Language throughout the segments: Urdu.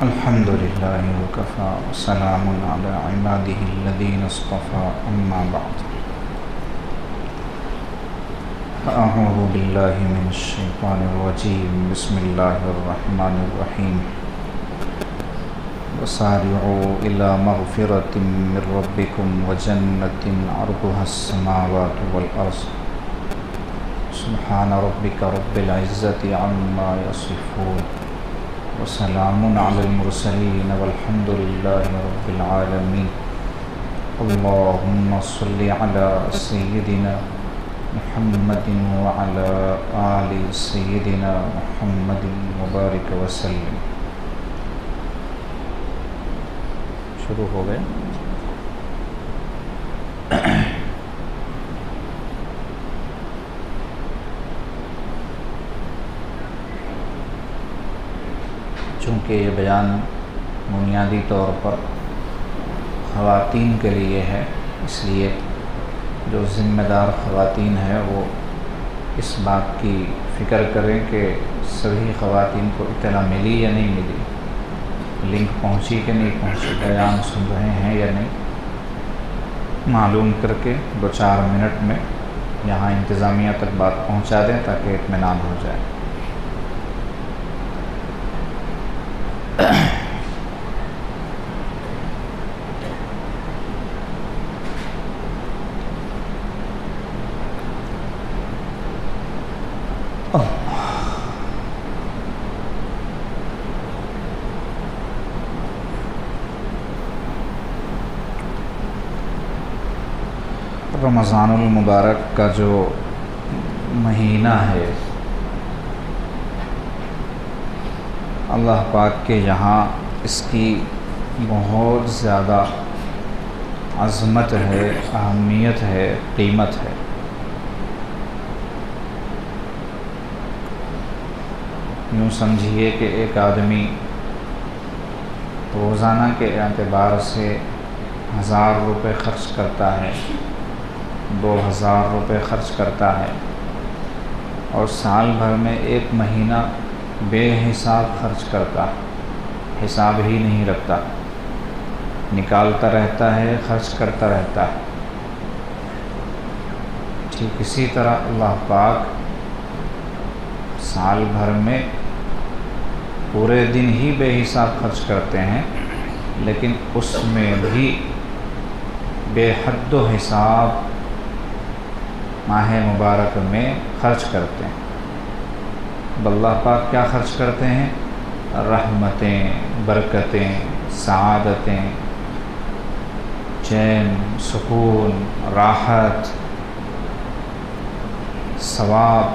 الحمد لله وكفى وسلام على عباده الذين اصطفى أما بعد فأعوذ بالله من الشيطان الرجيم بسم الله الرحمن الرحيم وسارعوا إلى مغفرة من ربكم وجنة عرضها السماوات والأرض سبحان ربك رب العزة عما يصفون وسلام على المرسلين والحمد لله رب العالمين اللهم صل على سيدنا محمد وعلى آل سيدنا محمد وبارك وسلم. شروع ہو گئے. چونکہ یہ بیان بنیادی طور پر خواتین کے لیے ہے، اس لیے جو ذمہ دار خواتین ہیں وہ اس بات کی فکر کریں کہ سبھی خواتین کو اطلاع ملی یا نہیں ملی، لنک پہنچی کہ نہیں پہنچی، بیان سن رہے ہیں یا نہیں، معلوم کر کے 2-4 منٹ میں یہاں انتظامیہ تک بات پہنچا دیں تاکہ اطمینان ہو جائے. رمضان المبارک کا جو مہینہ ہے اللہ پاک کے یہاں اس کی بہت زیادہ عظمت ہے، اہمیت ہے، قیمت ہے. یوں سمجھیے کہ ایک آدمی روزانہ کے اعتبار سے 1000 روپے خرچ کرتا ہے، 2000 روپے خرچ کرتا ہے، اور سال بھر میں ایک مہینہ بے حساب خرچ کرتا، حساب ہی نہیں رکھتا، نکالتا رہتا ہے، خرچ کرتا رہتا ہے. ٹھیک اسی طرح اللہ پاک سال بھر میں پورے دن ہی بے حساب خرچ کرتے ہیں، لیکن اس میں بھی بے حد و حساب ماہ مبارک میں خرچ کرتے ہیں. اللہ پاک کیا خرچ کرتے ہیں؟ رحمتیں، برکتیں، سعادتیں، چین، سکون، راحت، ثواب،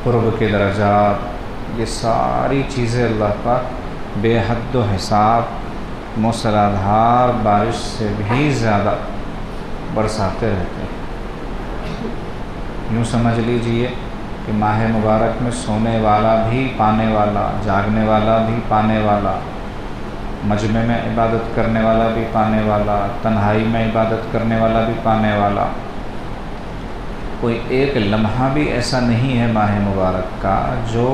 قرب کے درجات، یہ ساری چیزیں اللہ پاک بے حد و حساب موسلادھار بارش سے بھی زیادہ برساتے رہتے ہیں. یوں سمجھ لیجئے کہ ماہ مبارک میں سونے والا بھی پانے والا، جاگنے والا بھی پانے والا، مجمع میں عبادت کرنے والا بھی پانے والا، تنہائی میں عبادت کرنے والا بھی پانے والا. کوئی ایک لمحہ بھی ایسا نہیں ہے ماہ مبارک کا جو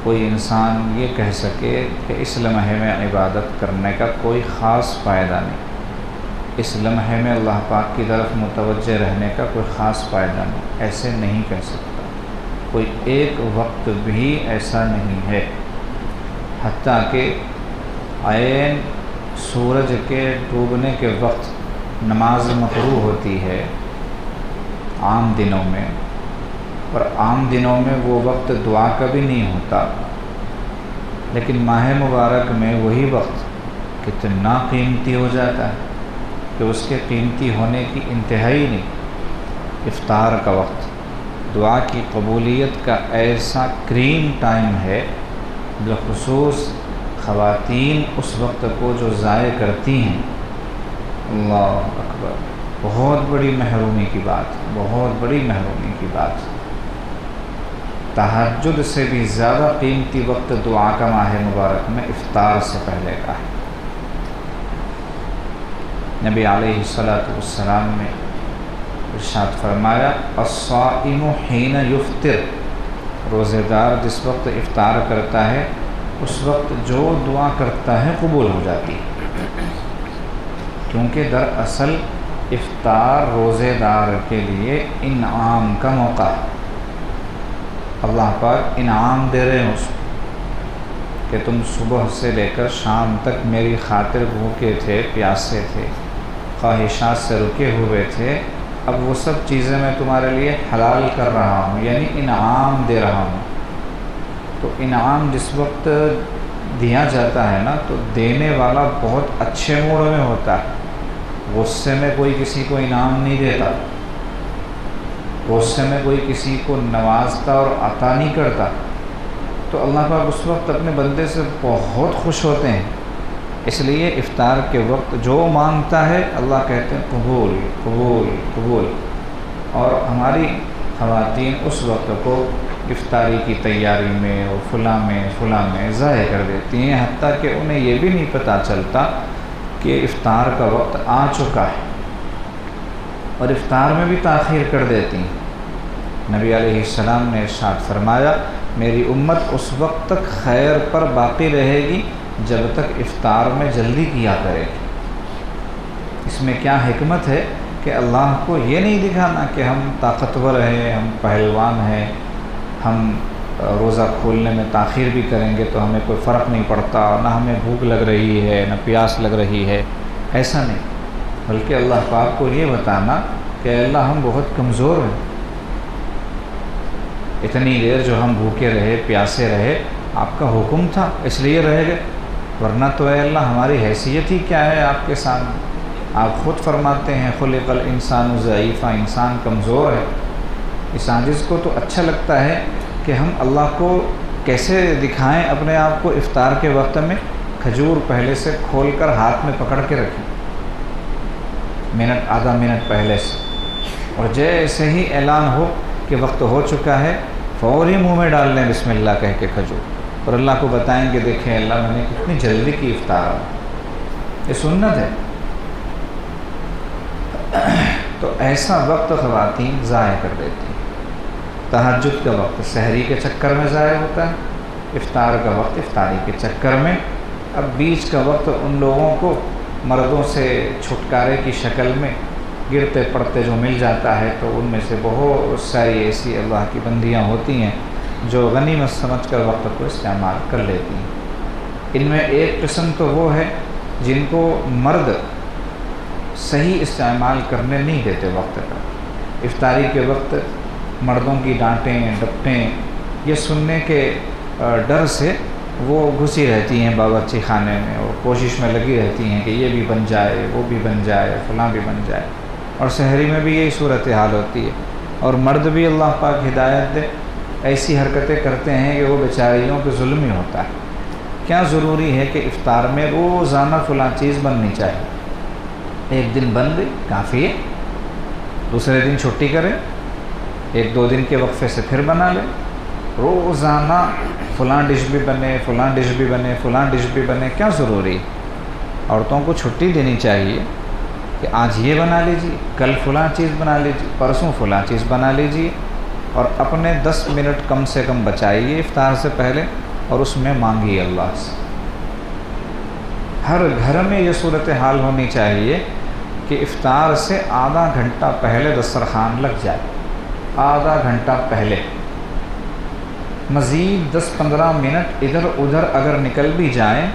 کوئی انسان یہ کہہ سکے کہ اس لمحے میں عبادت کرنے کا کوئی خاص فائدہ نہیں، اس لمحے میں اللہ پاک کی طرف متوجہ رہنے کا کوئی خاص فائدہ نہیں، ایسے نہیں کہہ سکتا. کوئی ایک وقت بھی ایسا نہیں ہے، حتیٰ کہ عین سورج کے ڈوبنے کے وقت نماز مقروء ہوتی ہے عام دنوں میں، اور عام دنوں میں وہ وقت دعا کا بھی نہیں ہوتا، لیکن ماہ مبارک میں وہی وقت کتنا قیمتی ہو جاتا ہے کہ اس کے قیمتی ہونے کی انتہائی نہیں. افطار کا وقت دعا کی قبولیت کا ایسا کریم ٹائم ہے، بالخصوص خواتین اس وقت کو جو ضائع کرتی ہیں، اللہ اکبر، بہت بڑی محرومی کی بات، بہت بڑی محرومی کی بات. تہجد سے بھی زیادہ قیمتی وقت دعا کا ماہ مبارک میں افطار سے پہلے کا ہے. نبی علیہ السلام نے ارشاد فرمایا الصائم حین یفطر، روزے دار جس وقت افطار کرتا ہے اس وقت جو دعا کرتا ہے قبول ہو جاتی ہے، کیونکہ دراصل افطار روزے دار کے لیے انعام کا موقع ہے۔ اللہ پاک انعام دے رہے ہیں اس کو کہ تم صبح سے لے کر شام تک میری خاطر بھوکے تھے، پیاسے تھے، خواہشات سے رکے ہوئے تھے، اب وہ سب چیزیں میں تمہارے لیے حلال کر رہا ہوں، یعنی انعام دے رہا ہوں۔ تو انعام جس وقت دیا جاتا ہے نا تو دینے والا بہت اچھے موڈ میں ہوتا ہے، غصے میں کوئی کسی کو انعام نہیں دیتا، غصے میں کوئی کسی کو نوازتا اور عطا نہیں کرتا۔ تو اللہ پاک اس وقت اپنے بندے سے بہت خوش ہوتے ہیں، اس لیے افطار کے وقت جو مانگتا ہے اللہ کہتے ہیں قبول قبول قبول۔ اور ہماری خواتین اس وقت کو افطاری کی تیاری میں اور فلاں میں ضائع کر دیتی ہیں، حتیٰ کہ انہیں یہ بھی نہیں پتہ چلتا کہ افطار کا وقت آ چکا ہے، اور افطار میں بھی تاخیر کر دیتی ہیں۔ نبی علیہ السلام نے ارشاد فرمایا میری امت اس وقت تک خیر پر باقی رہے گی جب تک افطار میں جلدی کیا کرے گی۔ اس میں کیا حکمت ہے کہ اللہ کو یہ نہیں دکھانا کہ ہم طاقتور ہیں، ہم پہلوان ہیں، ہم روزہ کھولنے میں تاخیر بھی کریں گے تو ہمیں کوئی فرق نہیں پڑتا، نہ ہمیں بھوک لگ رہی ہے نہ پیاس لگ رہی ہے، ایسا نہیں، بلکہ اللہ پاک کو یہ بتانا کہ اللہ ہم بہت کمزور ہیں، اتنی دیر جو ہم بھوکے رہے پیاسے رہے آپ کا حکم تھا اس لیے رہ گئے، ورنہ تو اے اللہ ہماری حیثیت ہی کیا ہے آپ کے سامنے۔ آپ خود فرماتے ہیں خلق الانسان ضعیفا، انسان کمزور ہے۔ اس عاجز کو تو اچھا لگتا ہے کہ ہم اللہ کو کیسے دکھائیں اپنے آپ کو، افطار کے وقت میں کھجور پہلے سے کھول کر ہاتھ میں پکڑ کے رکھیں، منٹ آدھا منٹ پہلے سے، اور جیسے ہی اعلان ہو کہ وقت ہو چکا ہے فوری منہ میں ڈال لیں بسم اللہ کہہ کے کھجور، اور اللہ کو بتائیں کہ دیکھیں اللہ میں نے کتنی جلدی کی افطار، یہ سنت ہے۔ تو ایسا وقت خواتین ضائع کر دیتی ہیں۔ تہجد کا وقت سحری کے چکر میں ضائع ہوتا ہے، افطار کا وقت افطاری کے چکر میں۔ اب بیچ کا وقت ان لوگوں کو مردوں سے چھٹکارے کی شکل میں گرتے پڑتے جو مل جاتا ہے، تو ان میں سے بہت ساری ایسی اللہ کی بندیاں ہوتی ہیں جو غنیمت سمجھ کر وقت کو استعمال کر لیتی ہیں۔ ان میں ایک قسم تو وہ ہے جن کو مرد صحیح استعمال کرنے نہیں دیتے وقت کا۔ افطاری کے وقت مردوں کی ڈانٹیں ڈپٹیں یہ سننے کے ڈر سے وہ گھسی رہتی ہیں باورچی خانے میں، اور کوشش میں لگی رہتی ہیں کہ یہ بھی بن جائے وہ بھی بن جائے فلاں بھی بن جائے، اور سحری میں بھی یہی صورتحال ہوتی ہے۔ اور مرد بھی اللہ پاک ہدایت دے ایسی حرکتیں کرتے ہیں کہ وہ بیچاریوں پہ ظلم ہی ہوتا ہے۔ کیا ضروری ہے کہ افطار میں روزانہ فلاں چیز بننی چاہیے؟ ایک دن بن گئی کافی ہے، دوسرے دن چھٹی کریں، ایک دو دن کے وقفے سے پھر بنا لیں۔ روزانہ فلاں ڈش بھی بنے فلاں ڈش بھی بنے فلاں ڈش بھی بنے، کیا ضروری؟ عورتوں کو چھٹی دینی چاہیے کہ آج یہ بنا لیجیے، کل فلاں چیز بنا لیجیے، پرسوں فلاں چیز بنا لیجیے، اور اپنے 10 منٹ کم سے کم بچائیے افطار سے پہلے، اور اس میں مانگیے اللہ سے۔ ہر گھر میں یہ صورتحال ہونی چاہیے کہ افطار سے آدھا گھنٹہ پہلے دسترخوان لگ جائے، آدھا گھنٹہ پہلے۔ مزید 10-15 منٹ ادھر ادھر اگر نکل بھی جائیں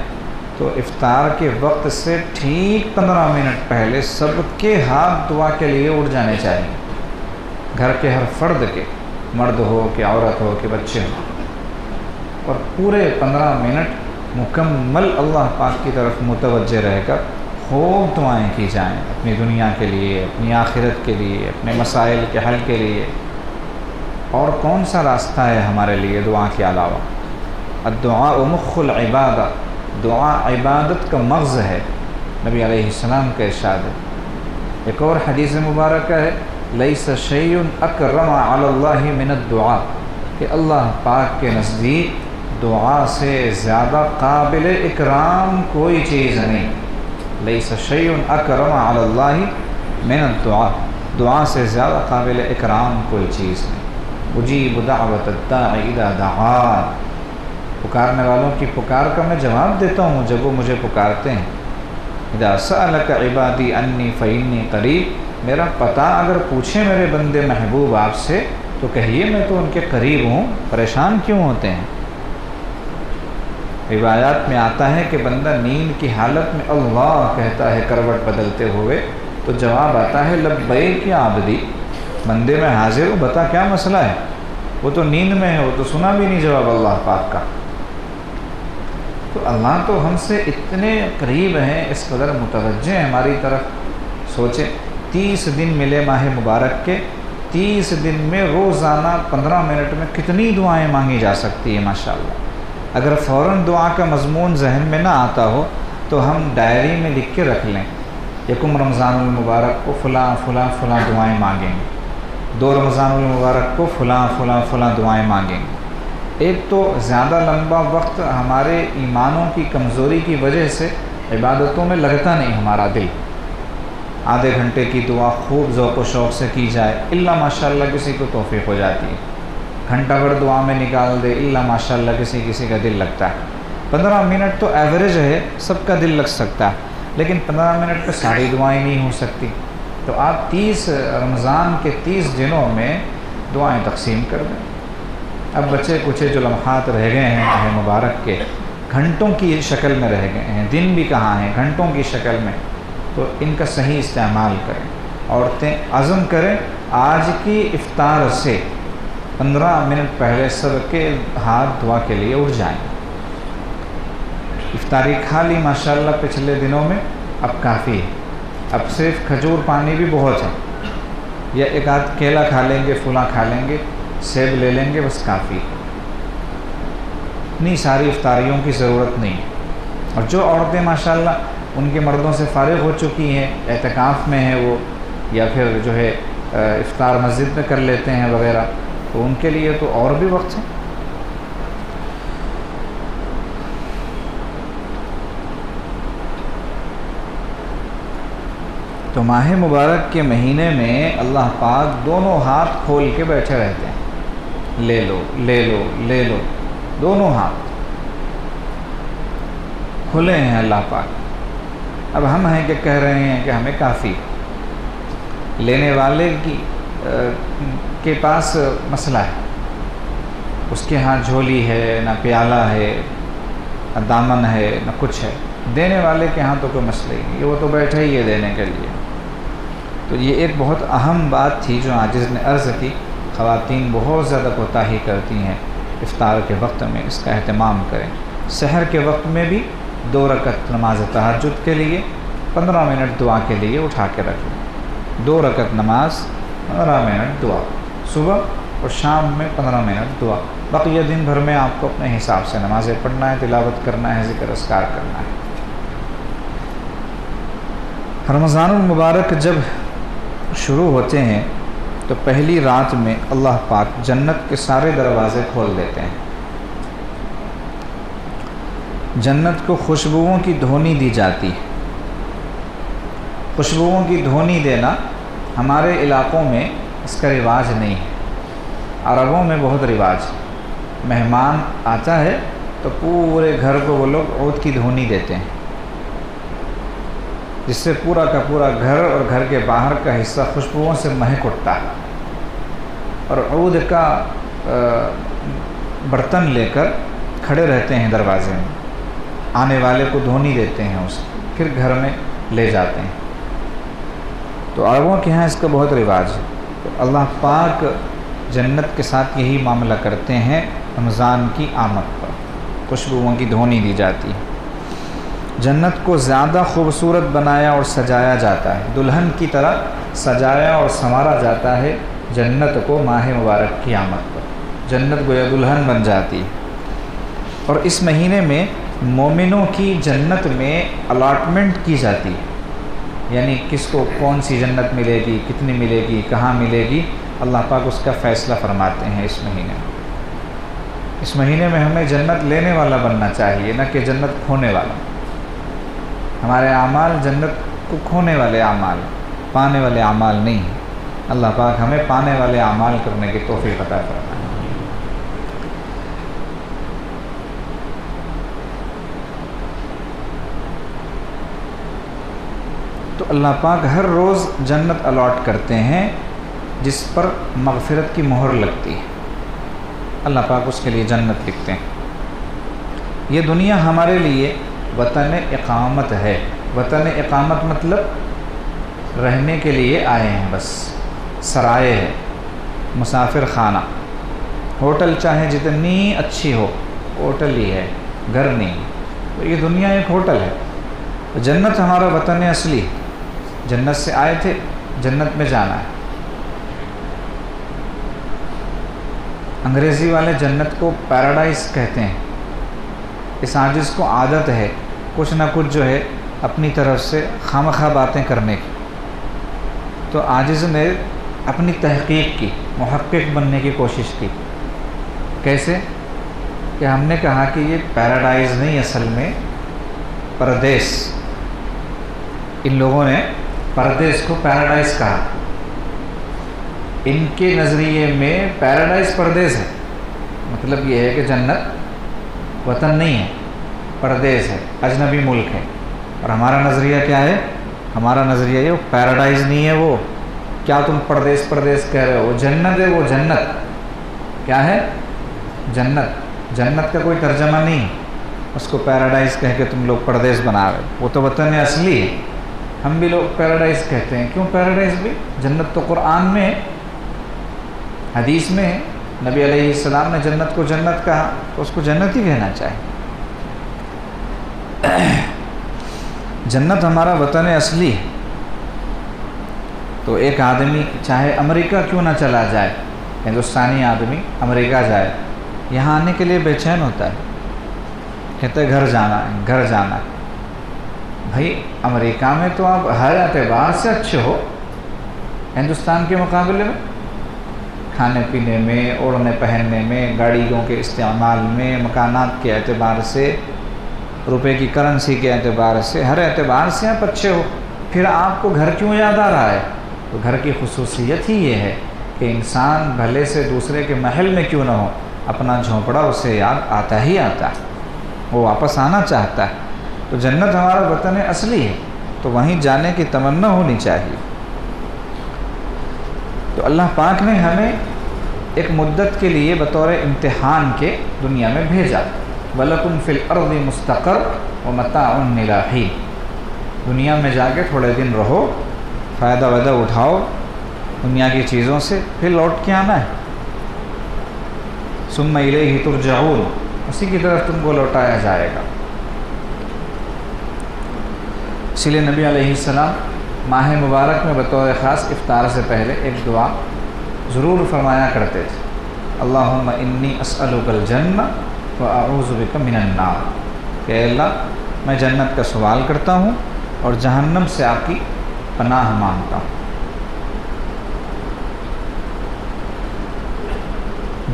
تو افطار کے وقت سے ٹھیک 15 منٹ پہلے سب کے ہاتھ دعا کے لیے اٹھ جانے چاہیے، گھر کے ہر فرد کے، مرد ہو کہ عورت ہو کہ بچے ہوں، اور پورے 15 منٹ مکمل اللہ پاک کی طرف متوجہ رہ کر خوب دعائیں کی جائیں، اپنی دنیا کے لیے، اپنی آخرت کے لیے، اپنے مسائل کے حل کے لیے۔ اور کون سا راستہ ہے ہمارے لیے دعا کے علاوہ؟ الدعاء مخ العبادہ، دعا عبادت کا مغز ہے، نبی علیہ السلام کا ارشاد ہے۔ ایک اور حدیث مبارکہ ہے لیس شیء اکرم علی اللہ من الدعاء، کہ اللہ پاک کے نزدیک دعا سے زیادہ قابل اکرام کوئی چیز نہیں۔ لیس شیء اکرم علی اللہ من الدعاء، دعا سے زیادہ قابل اکرام کوئی چیز نہیں۔ اجیب دعوت الداع اذا دعان، پکارنے والوں کی پکار کا میں جواب دیتا ہوں جب وہ مجھے پکارتے ہیں۔ اذا سألک عبادی انی فإنی قریب، میرا پتہ اگر پوچھیں میرے بندے محبوب آپ سے تو کہیے میں تو ان کے قریب ہوں، پریشان کیوں ہوتے ہیں؟ روایات میں آتا ہے کہ بندہ نیند کی حالت میں اللہ کہتا ہے کروٹ بدلتے ہوئے، تو جواب آتا ہے لبیک یا عبدی، بندے میں حاضر ہوں، بتا کیا مسئلہ ہے؟ وہ تو نیند میں ہے، وہ تو سنا بھی نہیں جواب اللہ پاک کا۔ تو اللہ تو ہم سے اتنے قریب ہیں، اس قدر متوجہ ہیں ہماری طرف۔ سوچیں 30 دن ملے ماہ مبارک کے، 30 دن میں روزانہ 15 منٹ میں کتنی دعائیں مانگی جا سکتی ہیں ماشاءاللہ۔ اگر فوراً دعا کا مضمون ذہن میں نہ آتا ہو تو ہم ڈائری میں لکھ کے رکھ لیں، یکم رمضان المبارک کو فلاں فلاں فلاں دعائیں مانگیں گے، 2 رمضان المبارک کو فلاں فلاں فلاں دعائیں مانگیں گے۔ ایک تو زیادہ لمبا وقت ہمارے ایمانوں کی کمزوری کی وجہ سے عبادتوں میں لگتا نہیں ہمارا دل، آدھے گھنٹے کی دعا خوب ذوق و شوق سے کی جائے، الا ماشاءاللہ کسی کو توفیق ہو جاتی ہے، گھنٹہ بھر دعا میں نکال دے، الا ماشاءاللہ کسی کا دل لگتا ہے۔ 15 منٹ تو ایوریج ہے، سب کا دل لگ سکتا ہے، لیکن 15 منٹ پہ ساری دعائیں نہیں ہو سکتی۔ تو آپ 30 رمضان کے 30 دنوں میں دعائیں تقسیم کر دیں۔ اب بچے کچھ جو لمحات رہ گئے ہیں ماہ مبارک کے، گھنٹوں کی شکل میں رہ گئے ہیں، دن بھی کہاں ہیں، گھنٹوں کی شکل میں، تو ان کا صحیح استعمال کریں۔ عورتیں عزم کریں آج کی افطار سے 15 منٹ پہلے سب کے ہاتھ دعا کے لیے اٹھ جائیں۔ افطاری کھا لی ماشاءاللہ پچھلے دنوں میں، اب کافی ہے، اب صرف کھجور پانی بھی بہت ہے، یا ایک آدھ کیلا کھا لیں گے، پھولا کھا لیں گے، سیب لے لیں گے، بس کافی۔ اتنی ساری افطاریوں کی ضرورت نہیں۔ اور جو عورتیں ماشاءاللہ ان کے مردوں سے فارغ ہو چکی ہیں، اعتکاف میں ہیں وہ، یا پھر جو ہے افطار مسجد میں کر لیتے ہیں وغیرہ، تو ان کے لیے تو اور بھی وقت ہے۔ تو ماہ مبارک کے مہینے میں اللہ پاک دونوں ہاتھ کھول کے بیٹھے رہتے ہیں، لے لو لے لو لے لو، دونوں ہاتھ کھلے ہیں اللہ پاک۔ اب ہم ہیں کہ کہہ رہے ہیں کہ ہمیں کافی، لینے والے کے پاس مسئلہ ہے، اس کے ہاں جھولی ہے، نہ پیالہ ہے، نہ دامن ہے، نہ کچھ ہے۔ دینے والے کے ہاں تو کوئی مسئلہ ہی نہیں، وہ تو بیٹھے ہی ہے دینے کے لیے۔ تو یہ ایک بہت اہم بات تھی جو عاجز نے عرض کی، خواتین بہت زیادہ کوتاہی کرتی ہیں افطار کے وقت میں، اس کا اہتمام کریں۔ سحر کے وقت میں بھی 2 رکعت نماز تہجد کے لیے، 15 منٹ دعا کے لیے اٹھا کے رکھیں۔ 2 رکعت نماز، 15 منٹ دعا، صبح اور شام میں 15 منٹ دعا، بقیہ دن بھر میں آپ کو اپنے حساب سے نمازیں پڑھنا ہے، تلاوت کرنا ہے، ذکر اذکار کرنا ہے۔ رمضان المبارک جب شروع ہوتے ہیں تو پہلی رات میں اللہ پاک جنت کے سارے دروازے کھول دیتے ہیں، جنت کو خوشبوؤں کی دھونی دی جاتی ہے۔ خوشبوؤں کی دھونی دینا ہمارے علاقوں میں اس کا رواج نہیں ہے، عربوں میں بہت رواج ہے۔ مہمان آتا ہے تو پورے گھر کو وہ لوگ عود کی دھونی دیتے ہیں، جس سے پورا کا پورا گھر اور گھر کے باہر کا حصہ خوشبوؤں سے مہک اٹھتا ہے۔ اور عود کا برتن لے کر کھڑے رہتے ہیں دروازے میں، آنے والے کو دھونی دیتے ہیں، اسے پھر گھر میں لے جاتے ہیں۔ تو عربوں کے ہاں اس کا بہت رواج ہے۔ تو اللہ پاک جنت کے ساتھ یہی معاملہ کرتے ہیں، رمضان کی آمد پر خوشبوؤں کی دھونی دی جاتی ہے۔ جنت کو زیادہ خوبصورت بنایا اور سجایا جاتا ہے، دلہن کی طرح سجایا اور سنوارا جاتا ہے جنت کو ماہ مبارک کی آمد پر، جنت گویا دلہن بن جاتی ہے۔ اور اس مہینے میں مومنوں کی جنت میں الاٹمنٹ کی جاتی ہے، یعنی کس کو کون سی جنت ملے گی، کتنی ملے گی، کہاں ملے گی، اللہ پاک اس کا فیصلہ فرماتے ہیں اس مہینے میں۔ اس مہینے میں ہمیں جنت لینے والا بننا چاہیے، نہ کہ جنت کھونے والا۔ ہمارے اعمال جنت کو کھونے والے اعمال، پانے والے اعمال نہیں ہیں۔ اللہ پاک ہمیں پانے والے اعمال کرنے کی توفیق عطا فرمائے۔ اللہ پاک ہر روز جنت الاٹ کرتے ہیں جس پر مغفرت کی مہر لگتی ہے، اللہ پاک اس کے لیے جنت لکھتے ہیں۔ یہ دنیا ہمارے لیے وطن اقامت ہے۔ وطن اقامت مطلب رہنے کے لیے آئے ہیں، بس سرائے ہے، مسافر خانہ۔ ہوٹل چاہے جتنی اچھی ہو، ہوٹل ہی ہے، گھر نہیں۔ تو یہ دنیا ایک ہوٹل ہے۔ جنت ہمارا وطن اصلی، جنت سے آئے تھے، جنت میں جانا ہے۔ انگریزی والے جنت کو پیراڈائز کہتے ہیں۔ اس عاجز کو عادت ہے کچھ نہ کچھ جو ہے اپنی طرف سے خامخواہ باتیں کرنے کی۔ تو عاجز نے اپنی تحقیق کی، محقق بننے کی کوشش کی۔ کیسے کہ ہم نے کہا کہ یہ پیراڈائز نہیں، اصل میں پردیس۔ ان لوگوں نے پردیس کو پیراڈائز کہا۔ ان کے نظریے میں پیراڈائز پردیس ہے، مطلب یہ ہے کہ جنت وطن نہیں ہے، پردیس ہے، اجنبی ملک ہے۔ اور ہمارا نظریہ کیا ہے؟ ہمارا نظریہ یہ پیراڈائز نہیں ہے، وہ کیا تم پردیس پردیس کہہ رہے ہو؟ وہ جنت ہے، وہ جنت کیا ہے؟ جنت۔ جنت کا کوئی ترجمہ نہیں، اس کو پیراڈائز کہہ کے تم لوگ پردیس بنا رہے، وہ تو وطن اصلی ہے۔ ہم بھی لوگ پیراڈائز کہتے ہیں۔ کیوں پیراڈائز بھی؟ جنت تو قرآن میں ہے، حدیث میں ہے، نبی علیہ السلام نے جنت کو جنت کہا، تو اس کو جنت ہی کہنا چاہیے۔ جنت ہمارا وطن اصلی ہے۔ تو ایک آدمی چاہے امریکہ کیوں نہ چلا جائے، ہندوستانی آدمی امریکہ جائے، یہاں آنے کے لیے بے چین ہوتا ہے، کہتے ہیں گھر جانا ہے، گھر جانا ہے۔ بھائی امریکہ میں تو آپ ہر اعتبار سے اچھے ہو ہندوستان کے مقابلے میں، کھانے پینے میں، اوڑھنے پہننے میں، گاڑیوں کے استعمال میں، مکانات کے اعتبار سے، روپے کی کرنسی کے اعتبار سے، ہر اعتبار سے آپ اچھے ہو۔ پھر آپ کو گھر کیوں یاد آ رہا ہے؟ تو گھر کی خصوصیت ہی یہ ہے کہ انسان بھلے سے دوسرے کے محل میں کیوں نہ ہو، اپنا جھونپڑا اسے یاد آتا ہی آتا ہے، وہ واپس آنا چاہتا ہے۔ تو جنت ہمارا وطن اصلی ہے، تو وہیں جانے کی تمنا ہونی چاہیے۔ تو اللہ پاک نے ہمیں ایک مدت کے لیے بطور امتحان کے دنیا میں بھیجا۔ وَلَكُمْ فِي الْأَرْضِ مُسْتَقَرٌّ وَمَتَاعٌ إِلَىٰ حِينٍ۔ دنیا میں جا کے تھوڑے دن رہو، فائدہ وائدہ اٹھاؤ دنیا کی چیزوں سے، پھر لوٹ کے آنا ہے۔ ثُمَّ إِلَيْهِ تُرْجَعُونَ، اسی کی طرف تم کو لوٹایا جائے گا۔ اسی لیے نبی علیہ السلام ماہ مبارک میں بطور خاص افطار سے پہلے ایک دعا ضرور فرمایا کرتے تھے، اللہم انی اسألک الجنہ واعوذ بک من النار، کہ اللہ میں جنت کا سوال کرتا ہوں اور جہنم سے آپ کی پناہ مانگتا ہوں۔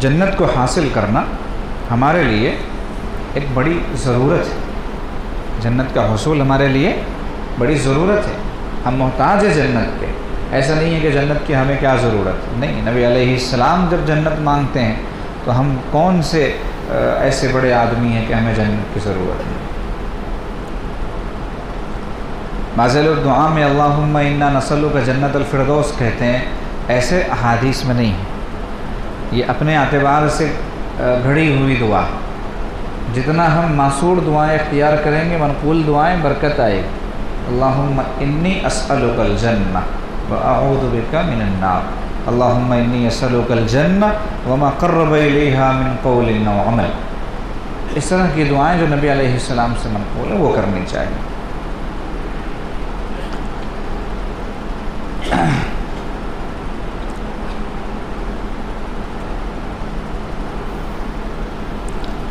جنت کو حاصل کرنا ہمارے لیے ایک بڑی ضرورت ہے، جنت کا حصول ہمارے لیے بڑی ضرورت ہے۔ ہم محتاج ہیں جنت کے، ایسا نہیں ہے کہ جنت کی ہمیں کیا ضرورت ہے، نہیں۔ نبی علیہ السلام جب جنت مانگتے ہیں تو ہم کون سے ایسے بڑے آدمی ہیں کہ ہمیں جنت کی ضرورت ہے؟ بعض لوگ دعا میں اللہم انا نسألک جنت الفردوس کہتے ہیں، ایسے احادیث میں نہیں ہے، یہ اپنے اعتبار سے گھڑی ہوئی دعا۔ جتنا ہم معصور دعائیں اختیار کریں گے، منقول دعائیں، برکت آئے گی۔ اللہم انی اسألک الجنہ واعوذ بک من النار، اللہم انی اسألک الجنہ وما قرب الیہا من قول و عمل۔ اس طرح کی دعائیں جو نبی علیہ السلام سے منقول ہیں وہ کرنی چاہیے۔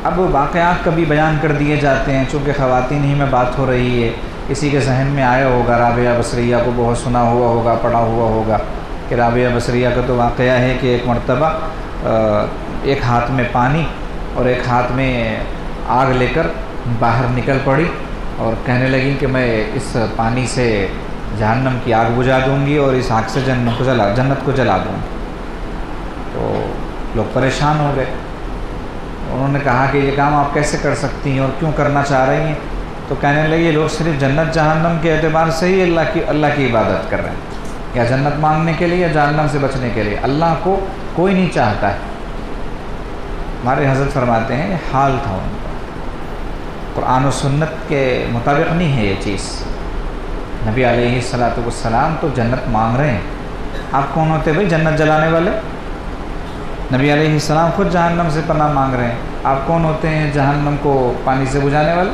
اب واقعات کبھی بیان کر دیے جاتے ہیں، چونکہ خواتین ہی میں بات ہو رہی ہے، کسی کے ذہن میں آیا ہوگا، رابعہ بصریہ کو بہت سنا ہوا ہوگا، پڑھا ہوا ہوگا کہ رابعہ بصریہ کا تو واقعہ ہے کہ ایک مرتبہ ایک ہاتھ میں پانی اور ایک ہاتھ میں آگ لے کر باہر نکل پڑی اور کہنے لگی کہ میں اس پانی سے جہنم کی آگ بجھا دوں گی اور اس آگ سے جنت کو جلا دوں گی۔ تو لوگ پریشان ہو گئے، انہوں نے کہا کہ یہ کام آپ کیسے کر سکتی ہیں اور کیوں کرنا چاہ رہی ہیں؟ تو تو کہنے لگے لوگ صرف جنت جہنم کے اعتبار سے ہی اللہ کی عبادت کر رہے ہیں، یا جنت مانگنے کے لیے یا جہنم سے بچنے کے لیے، اللہ کو کوئی نہیں چاہتا ہے۔ ہمارے حضرت فرماتے ہیں یہ حال تھا ان کا، قرآن و سنت کے مطابق نہیں ہے یہ چیز۔ نبی علیہ السلام تو جنت مانگ رہے ہیں، آپ کون ہوتے بھائی جنت جلانے والے؟ نبی علیہ السلام خود جہنم سے پناہ مانگ رہے ہیں، آپ کون ہوتے ہیں جہنم کو پانی سے بجھانے والے؟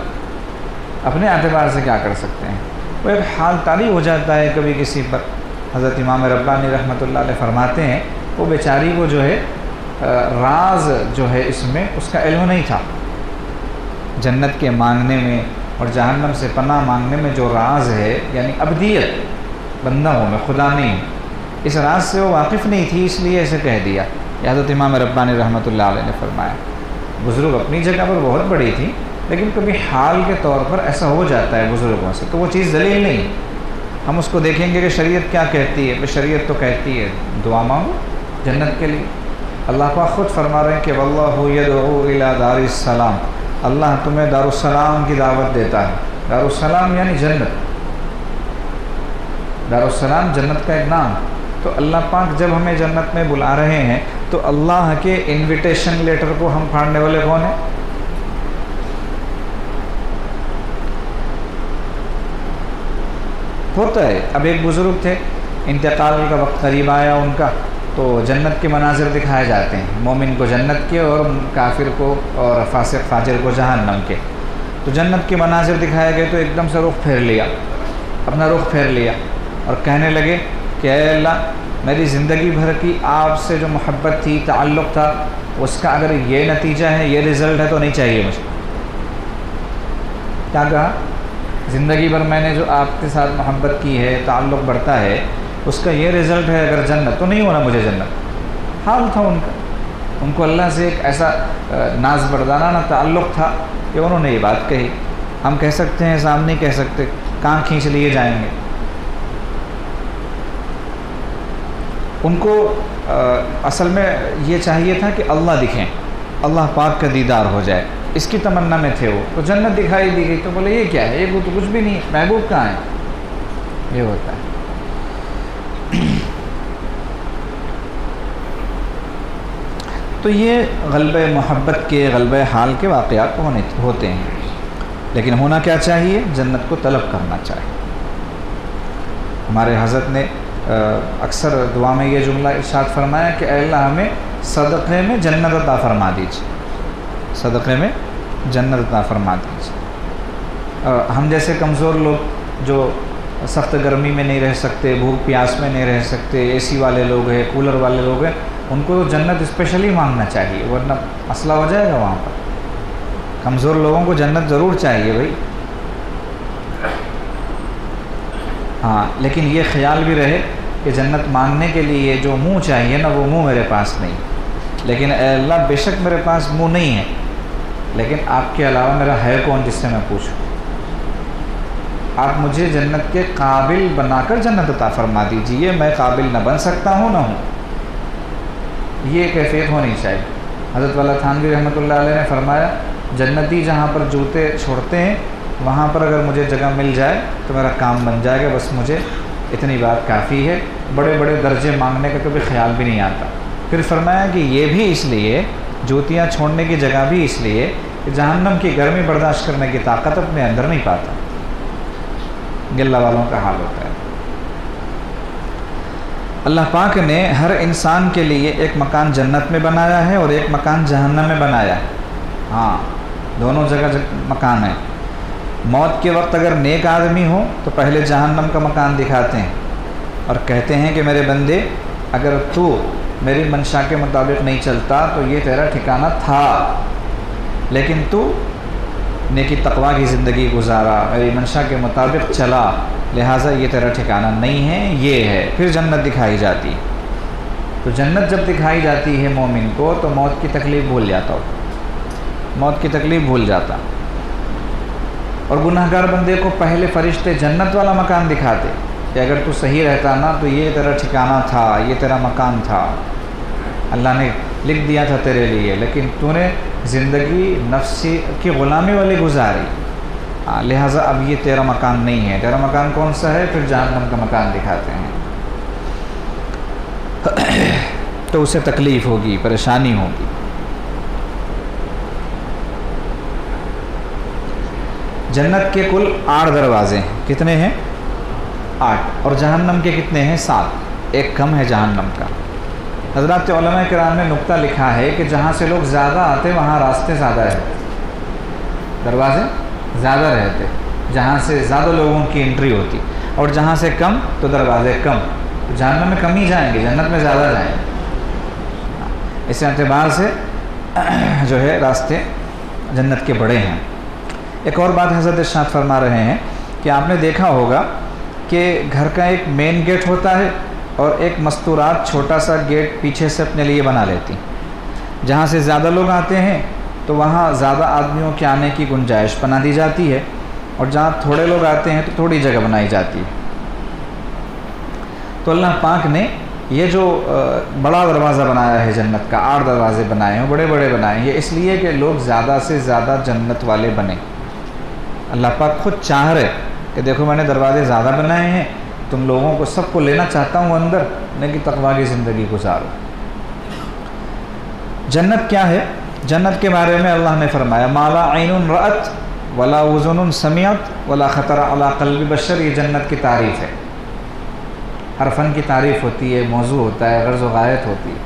اپنے اعتبار سے کیا کر سکتے ہیں؟ وہ ایک حال طاری ہو جاتا ہے کبھی کسی پر۔ حضرت امام ربانی رحمۃ اللہ علیہ فرماتے ہیں وہ بیچاری کو جو ہے راز جو ہے اس میں اس کا علم نہیں تھا، جنت کے مانگنے میں اور جہنم سے پناہ مانگنے میں جو راز ہے، یعنی ابدیت، بندہ ہوں میں خدا نہیں ہوں، اس راز سے وہ واقف نہیں تھی، اس لیے ایسے کہہ دیا۔ یہ حضرت امام ربانی رحمۃ اللہ علیہ نے فرمایا۔ بزرگ اپنی جگہ پر بہت بڑی تھی، لیکن کبھی حال کے طور پر ایسا ہو جاتا ہے بزرگوں سے، تو وہ چیز دلیل نہیں۔ ہم اس کو دیکھیں گے کہ شریعت کیا کہتی ہے، شریعت تو کہتی ہے دعا مانگو جنت کے لیے۔ اللہ پاک خود فرما رہے ہیں کہ واللہ یدعو الی دار السلام، اللہ تمہیں دار السلام کی دعوت دیتا ہے۔ دار السلام یعنی جنت، دار السلام جنت کا ایک نام۔ تو اللہ پاک جب ہمیں جنت میں بلا رہے ہیں تو اللہ کے انویٹیشن لیٹر کو ہم پھاڑنے والے کون ہیں؟ ہوتا ہے۔ اب ایک بزرگ تھے، انتقال کا وقت قریب آیا ان کا، تو جنت کے مناظر دکھائے جاتے ہیں، مومن کو جنت کے اور کافر کو اور فاسق فاجر کو جہنم کے۔ تو جنت کے مناظر دکھائے گئے تو ایک دم سے رخ پھیر لیا، اپنا رخ پھیر لیا اور کہنے لگے کہ اے اللہ، میری زندگی بھر کی آپ سے جو محبت تھی، تعلق تھا، اس کا اگر یہ نتیجہ ہے، یہ رزلٹ ہے تو نہیں چاہیے مجھے۔ کیا کہا؟ زندگی بھر میں نے جو آپ کے ساتھ محبت کی ہے، تعلق بڑھتا ہے، اس کا یہ رزلٹ ہے اگر جنت، تو نہیں ہونا مجھے جنت۔ حال تھا ان کا، ان کو اللہ سے ایک ایسا ناز بردانہ تعلق تھا کہ انہوں نے یہ بات کہی۔ ہم کہہ سکتے ہیں، سامنے نہیں کہہ سکتے، کان کھینچ لیے جائیں گے۔ ان کو اصل میں یہ چاہیے تھا کہ اللہ دکھیں، اللہ پاک کا دیدار ہو جائے، اس کی تمنا میں تھے وہ۔ تو جنت دکھائی دی گئی تو بولے یہ کیا ہے، یہ تو کچھ بھی نہیں ہے، محبوب کہاں ہے؟ یہ ہوتا ہے۔ تو یہ غلبہ محبت کے، غلبہ حال کے واقعات ہوتے ہیں، لیکن ہونا کیا چاہیے؟ جنت کو طلب کرنا چاہیے۔ ہمارے حضرت نے اکثر دعا میں یہ جملہ ارشاد فرمایا کہ اے اللہ ہمیں صدقے میں جنت عطا فرما دیجیے، صدقے میں جنت عطا فرما دیجیے۔ ہم جیسے کمزور لوگ جو سخت گرمی میں نہیں رہ سکتے، بھوک پیاس میں نہیں رہ سکتے، اے سی والے لوگ ہیں، کولر والے لوگ ہیں، ان کو جنت اسپیشلی مانگنا چاہیے، ورنہ مسئلہ ہو جائے گا وہاں پر۔ کمزور لوگوں کو جنت ضرور چاہیے بھائی، ہاں، لیکن یہ خیال بھی رہے کہ جنت مانگنے کے لیے جو منہ چاہیے نا، وہ منہ میرے پاس نہیں، لیکن اے اللہ بے شک میرے پاس منہ نہیں ہے، لیکن آپ کے علاوہ میرا ہے کون جس سے میں پوچھوں؟ آپ مجھے جنت کے قابل بنا کر جنت عطا فرما دیجیے، میں قابل نہ بن سکتا ہوں نہ ہوں، یہ کیفیت ہونی چاہیے۔ حضرت والا تھانوی رحمۃ اللہ علیہ نے فرمایا جنتی جہاں پر جوتے چھوڑتے ہیں وہاں پر اگر مجھے جگہ مل جائے تو میرا کام بن جائے گا، بس مجھے اتنی بات کافی ہے، بڑے بڑے درجے مانگنے کا کبھی خیال بھی نہیں آتا۔ پھر فرمایا کہ یہ بھی اس لیے، جوتیاں چھوڑنے کی جگہ بھی اس لیے کہ جہنم کی گرمی برداشت کرنے کی طاقت اپنے اندر نہیں پاتا۔ یہ اللہ والوں کا حال ہوتا ہے۔ اللہ پاک نے ہر انسان کے لیے ایک مکان جنت میں بنایا ہے اور ایک مکان جہنم میں بنایا ہے، ہاں، دونوں جگہ مکان ہے۔ موت کے وقت اگر نیک آدمی ہو تو پہلے جہنم کا مکان دکھاتے ہیں اور کہتے ہیں کہ میرے بندے اگر تو میری منشا کے مطابق نہیں چلتا تو یہ تیرا ٹھکانہ تھا، لیکن تو نیکی تقویٰ کی زندگی گزارا، میری منشا کے مطابق چلا، لہٰذا یہ تیرا ٹھکانہ نہیں ہے، یہ ہے۔ پھر جنت دکھائی جاتی، تو جنت جب دکھائی جاتی ہے مومن کو تو موت کی تکلیف بھول جاتا ہو، موت کی تکلیف بھول جاتا، اور گناہ گار بندے کو پہلے فرشتے جنت والا مکان دکھاتے کہ اگر تو صحیح رہتا نا تو یہ تیرا ٹھکانہ تھا، یہ تیرا مکان تھا، اللہ نے لکھ دیا تھا تیرے لیے، لیکن تو نے زندگی نفسی کی غلامی والی گزاری، لہٰذا اب یہ تیرا مکان نہیں ہے. تیرا مکان کون سا ہے؟ پھر جہنم کا مکان دکھاتے ہیں. تو اسے تکلیف ہوگی، پریشانی ہوگی. جنت کے کل 8 دروازے ہیں. کتنے ہیں؟ 8. اور جہنم کے کتنے ہیں؟ 7. ایک کم ہے جہنم کا. حضرات علماء کرام نے نقطہ لکھا ہے کہ جہاں سے لوگ زیادہ آتے وہاں راستے زیادہ رہتے، دروازے زیادہ رہتے، جہاں سے زیادہ لوگوں کی انٹری ہوتی. اور جہاں سے کم تو دروازے کم. تو جہنم میں کم ہی جائیں گے، جنت میں زیادہ جائیں گے. اس اعتبار سے جو ہے راستے جنت کے بڑے ہیں. ایک اور بات حضرت ارشاد فرما رہے ہیں کہ آپ نے دیکھا ہوگا کہ گھر کا ایک مین گیٹ ہوتا ہے اور ایک مستورات چھوٹا سا گیٹ پیچھے سے اپنے لیے بنا لیتی. جہاں سے زیادہ لوگ آتے ہیں تو وہاں زیادہ آدمیوں کے آنے کی گنجائش بنا دی جاتی ہے، اور جہاں تھوڑے لوگ آتے ہیں تو تھوڑی جگہ بنائی جاتی ہے. تو اللہ پاک نے یہ جو بڑا دروازہ بنایا ہے جنت کا، 8 دروازے بنائے ہیں، بڑے بڑے بنائے ہیں، یہ اس لیے کہ لوگ زیادہ سے زیادہ جنت والے بنیں. اللہ پاک خود چاہ رہے کہ دیکھو میں نے دروازے زیادہ بنائے ہیں، تم لوگوں کو سب کو لینا چاہتا ہوں اندر، لیکن تقویٰ کی زندگی گزارو. جنت کیا ہے؟ جنت کے بارے میں اللہ نے فرمایا ما لا عین رأت ولا اذن سمعت ولا خطر علی قلب بشر. یہ جنت کی تعریف ہے. ہر فن کی تعریف ہوتی ہے، موضوع ہوتا ہے، غرض و غایت ہوتی ہے.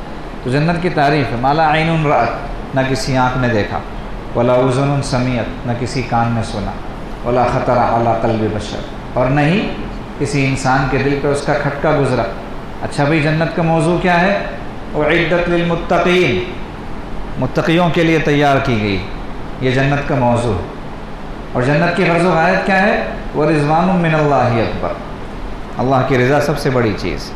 تو جنت کی تعریف ہے ما لا عین رأت، نہ کسی آنکھ نے دیکھا، ولا اذن سمعت، نہ کسی کان نے سنا، ولا خطر علی قلب بشر، اور نہ ہی کسی انسان کے دل پہ اس کا کھٹکا گزرا. اچھا بھئی جنت کا موضوع کیا ہے؟ اعدت للمتقین، متقیوں کے لیے تیار کی گئی، یہ جنت کا موضوع ہے. اور جنت کی غرض و غایت کیا ہے؟ ورضوان من اللہ اکبر، اللہ کی رضا سب سے بڑی چیز.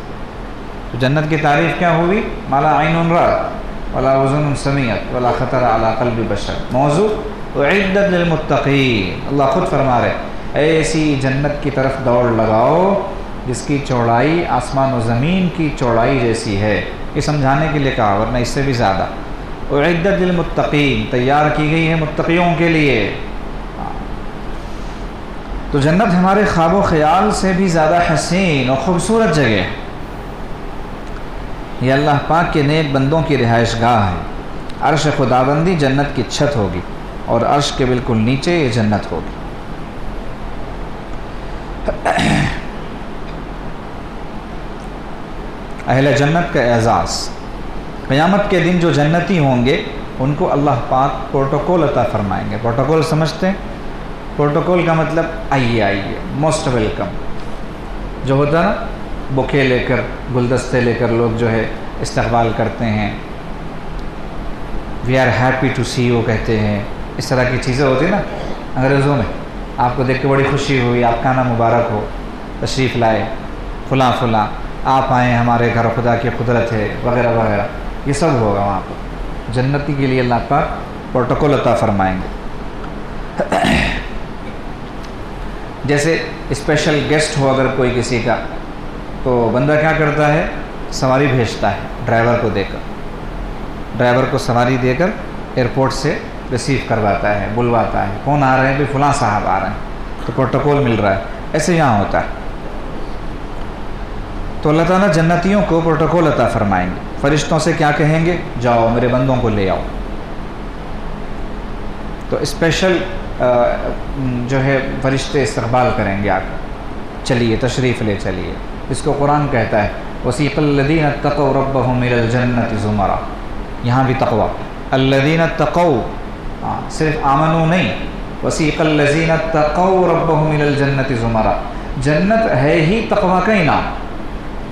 تو جنت کی تعریف کیا ہوئی؟ ما لا عین رأت ولا اذن سمعت ولا خطر علی قلب بشر. موضوع اعدت للمتقین. اللہ خود فرما رہے ایسی جنت کی طرف دوڑ لگاؤ جس کی چوڑائی آسمان و زمین کی چوڑائی جیسی ہے. یہ سمجھانے کے لیے کہا، ورنہ اس سے بھی زیادہ. اعدت للمتقین، تیار کی گئی ہے متقیوں کے لیے. تو جنت ہمارے خواب و خیال سے بھی زیادہ حسین اور خوبصورت جگہ ہے. یہ اللہ پاک کے نیک بندوں کی رہائش گاہ ہے. عرش خداوندی جنت کی چھت ہوگی، اور عرش کے بالکل نیچے یہ جنت ہوگی. اہل جنت کا اعزاز. قیامت کے دن جو جنتی ہوں گے ان کو اللہ پاک پروٹوکول عطا فرمائیں گے. پروٹوکول سمجھتے ہیں؟ پروٹوکول کا مطلب آئیے آئیے، موسٹ ویلکم. جو ہوتا ہے نا بوکے لے کر، گلدستے لے کر لوگ جو ہے استقبال کرتے ہیں، we are happy to see you کہتے ہیں. اس طرح کی چیزیں ہوتی ہیں نا انگریزوں میں. آپ کو دیکھ کے بڑی خوشی ہوئی، آپ کا نام مبارک ہو، تشریف لائے، فلاں فلاں، آپ آئیں ہمارے گھر، خدا کی قدرت ہے، وغیرہ وغیرہ. یہ سب ہوگا وہاں پر. جنتی کے لیے اللہ پاک پروٹوکول عطا فرمائیں گے. جیسے اسپیشل گیسٹ ہو اگر کوئی کسی کا، تو بندہ کیا کرتا ہے؟ سواری بھیجتا ہے ڈرائیور کو دے کر. ڈرائیور کو سواری دے کر ایئرپورٹ سے ریسیو کرواتا ہے، بلواتا ہے، کون آ رہے ہیں؟ بھی فلاں صاحب آ رہے ہیں. تو پروٹوکول مل رہا ہے. ایسے یہاں ہوتا ہے. تو اللہ تعالیٰ جنتیوں کو پروٹوکول عطا فرمائیں گے. فرشتوں سے کیا کہیں گے؟ جاؤ میرے بندوں کو لے آؤ. تو اسپیشل جو ہے فرشتے استقبال کریں گے آ کر، چلیے تشریف لے چلیے. اس کو قرآن کہتا ہے وسیق الذین اتقوا ربهم الى الجنة زمرا. یہاں بھی تقوی. الذین اتقوا، صرف آمنوا نہیں، وسیق الذین اتقوا ربهم الى الجنة زمرا. جنت ہے ہی تقوی کا انعام.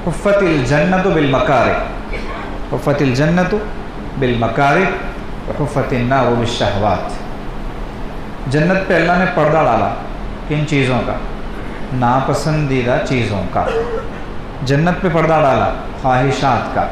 حفت الجنت بالمکارہ، حفت الجنت بالمکارہ وحفت النار بالشہوات. جنت پہ اللہ نے پردہ ڈالا. کن چیزوں کا؟ ناپسندیدہ چیزوں کا. جنت پہ پردہ ڈالا خواہشات کا.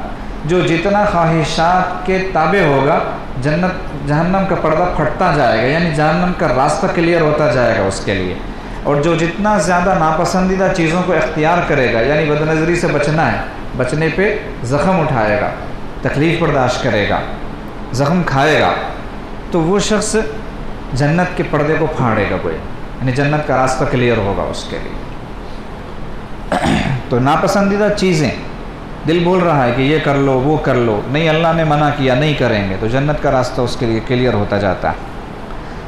جو جتنا خواہشات کے تابع ہوگا جہنم کا پردہ پھٹتا جائے گا، یعنی جہنم کا راستہ کلیئر ہوتا جائے گا اس کے لیے. اور جو جتنا زیادہ ناپسندیدہ چیزوں کو اختیار کرے گا، یعنی بد نظری سے بچنا ہے، بچنے پہ زخم اٹھائے گا، تکلیف برداشت کرے گا، زخم کھائے گا، تو وہ شخص جنت کے پردے کو پھاڑے گا کوئی. یعنی جنت کا راستہ کلیئر ہوگا اس کے لیے۔ تو ناپسندیدہ چیزیں دل بول رہا ہے کہ یہ کر لو وہ کر لو، نہیں اللہ نے منع کیا نہیں کریں گے، تو جنت کا راستہ اس کے لیے کلیئر ہوتا جاتا ہے۔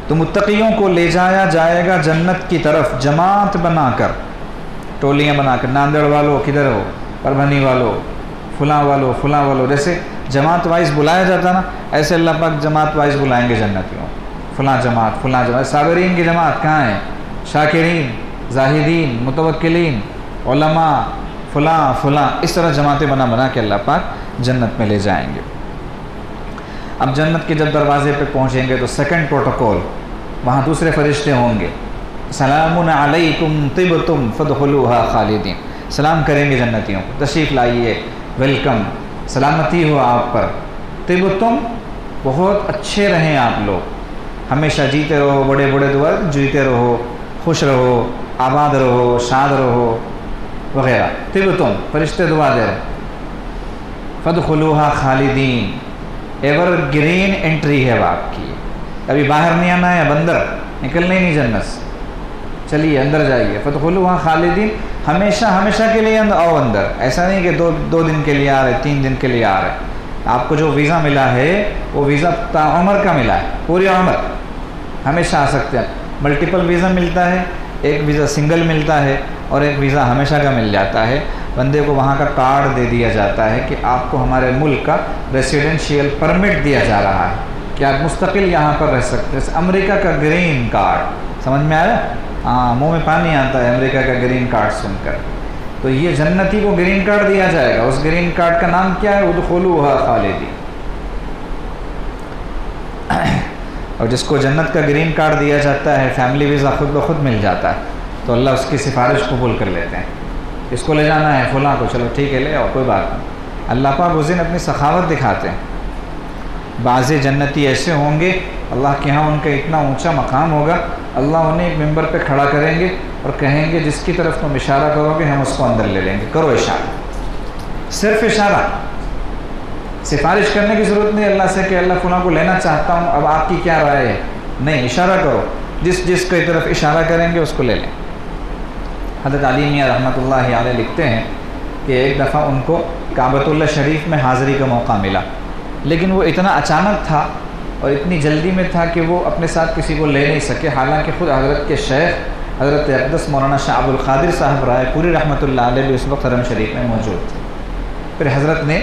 تو متقیوں کو لے جایا جائے گا جنت کی طرف جماعت بنا کر، ٹولیاں بنا کر، ناندیڑ والو کدھر ہو، پربھنی والو، فلاں والو، جیسے جماعت وائز بلایا جاتا نا، ایسے اللہ پاک جماعت وائز بلائیں گے جنتیوں، فلاں جماعت، صابرین کی جماعت کہاں ہے، شاکرین، زاہدین، متوکلین، علماء، فلاں، اس طرح جماعتیں بنا کے اللہ پاک جنت میں لے جائیں گے۔ اب جنت کے جب دروازے پہ پہنچیں گے تو سیکنڈ پروٹوکول، وہاں دوسرے فرشتے ہوں گے، سلام علیکم طبتم فادخلوها خالدین، سلام کریں گے جنتیوں کو، تشریف لائیے، ویلکم، سلامتی ہو آپ پر، طبتم، بہت اچھے رہیں آپ لوگ، ہمیشہ جیتے رہو، بڑے دعا جیتے رہو، خوش رہو، آباد رہو، شاد رہو وغیرہ، طبتم، فرشتے دعا دے رہے، فادخلوها خالدین، ایور گرین انٹری ہے وہ آپ کی، ابھی باہر نہیں آنا ہے، اب اندر نکلنا ہی نہیں جنت سے، چلیے اندر جائیے، فادخلوها خالدین، ہمیشہ کے لیے آؤ اندر، ایسا نہیں کہ دو دن کے لیے آ رہے، 3 دن کے لیے آ رہے، آپ کو جو ویزا ملا ہے وہ ویزا تا عمر کا ملا ہے، پوری عمر ہمیشہ آ سکتے ہیں۔ ملٹیپل ویزا ملتا ہے، ایک ویزا سنگل ملتا ہے اور ایک ویزا ہمیشہ کا مل جاتا ہے، بندے کو وہاں کا کارڈ دے دیا جاتا ہے کہ آپ کو ہمارے ملک کا ریسیڈنشیل پرمٹ دیا جا رہا ہے کہ آپ مستقل یہاں پر رہ سکتے ہیں، امریکہ کا گرین کارڈ، سمجھ میں آیا؟ ہاں، منہ میں پانی آتا ہے امریکہ کا گرین کارڈ سن کر۔ تو یہ جنتی کو گرین کارڈ دیا جائے گا، اس گرین کارڈ کا نام کیا ہے؟ ادخلوها خالدین۔ اور جس کو جنت کا گرین کارڈ دیا جاتا ہے، فیملی ویزا خود بخود مل جاتا ہے، تو اللہ اس کی سفارش قبول کر لیتے ہیں، اس کو لے جانا ہے فلاں کو، چلو ٹھیک ہے لے آؤ، کوئی بات نہیں۔ اللہ پاک اس دن اپنی سخاوت دکھاتے ہیں، بعض جنتی ایسے ہوں گے اللہ کے ہاں ان کا اتنا اونچا مقام ہوگا، اللہ انہیں ایک ممبر پہ کھڑا کریں گے اور کہیں گے جس کی طرف تم اشارہ کرو گے ہم اس کو اندر لے لیں گے، کرو اشارہ، صرف اشارہ، سفارش کرنے کی ضرورت نہیں اللہ سے کہ اللہ فلاں کو لینا چاہتا ہوں، اب آپ کی کیا رائے ہے، نہیں، اشارہ کرو، جس کی طرف اشارہ کریں گے اس کو لے لیں۔ حضرت علی میاں رحمۃ اللہ علیہ لکھتے ہیں کہ ایک دفعہ ان کو کعبۃ اللہ شریف میں حاضری کا موقع ملا، لیکن وہ اتنا اچانک تھا اور اتنی جلدی میں تھا کہ وہ اپنے ساتھ کسی کو لے نہیں سکے، حالانکہ خود حضرت کے شیخ حضرت اقدس مولانا شاہ عبد القادر صاحب رائے پوری رحمۃ اللہ علیہ بھی اس وقت حرم شریف میں موجود تھے۔ پھر حضرت نے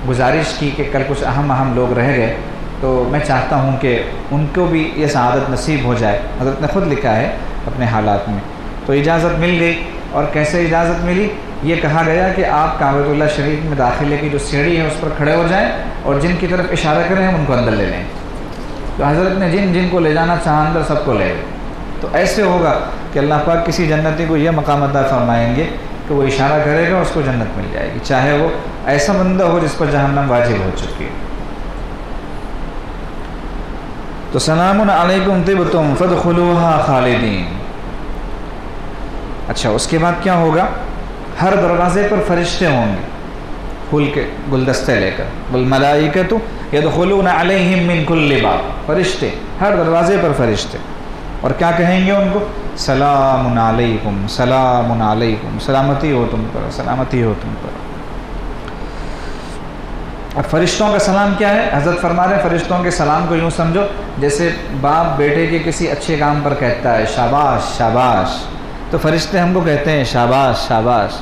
گزارش کی کہ کل کچھ اہم لوگ رہ گئے تو میں چاہتا ہوں کہ ان کو بھی یہ سعادت نصیب ہو جائے، حضرت نے خود لکھا ہے اپنے حالات میں۔ تو اجازت مل گئی، اور کیسے اجازت ملی؟ یہ کہا گیا کہ آپ کعبۃ اللہ شریف میں داخلے کی جو سیڑھی ہے اس پر کھڑے ہو جائیں اور جن کی طرف اشارہ کریں ہم ان کو اندر لے لیں۔ تو حضرت نے جن کو لے جانا چاہا اندر سب کو لے گئے۔ تو ایسے ہوگا کہ اللہ پاک کسی جنتی کو یہ مقام عطا فرمائیں گے کہ وہ اشارہ کرے گا اس کو جنت مل جائے گی، چاہے وہ ایسا بندہ ہو جس پر جہنم واجب ہو چکی ہے۔ تو سلام علیکم طبتم فادخلوها خالدین۔ اچھا، اس کے بعد کیا ہوگا؟ ہر دروازے پر فرشتے ہوں گے، پھول کے گلدستے لے کر، والملائکۃ یدخلون علیہم من کل باب، فرشتے ہر دروازے پر فرشتے، اور کیا کہیں گے ان کو؟ سلام علیکم، سلام علیکم، سلامتی ہو تم پر، سلامتی ہو تم پر۔ اب فرشتوں کا سلام کیا ہے؟ حضرت فرما رہے ہیں فرشتوں کے سلام کو یوں سمجھو جیسے باپ بیٹے کے کسی اچھے کام پر کہتا ہے شاباش شاباش، تو فرشتے ہم کو کہتے ہیں شاباش شاباش،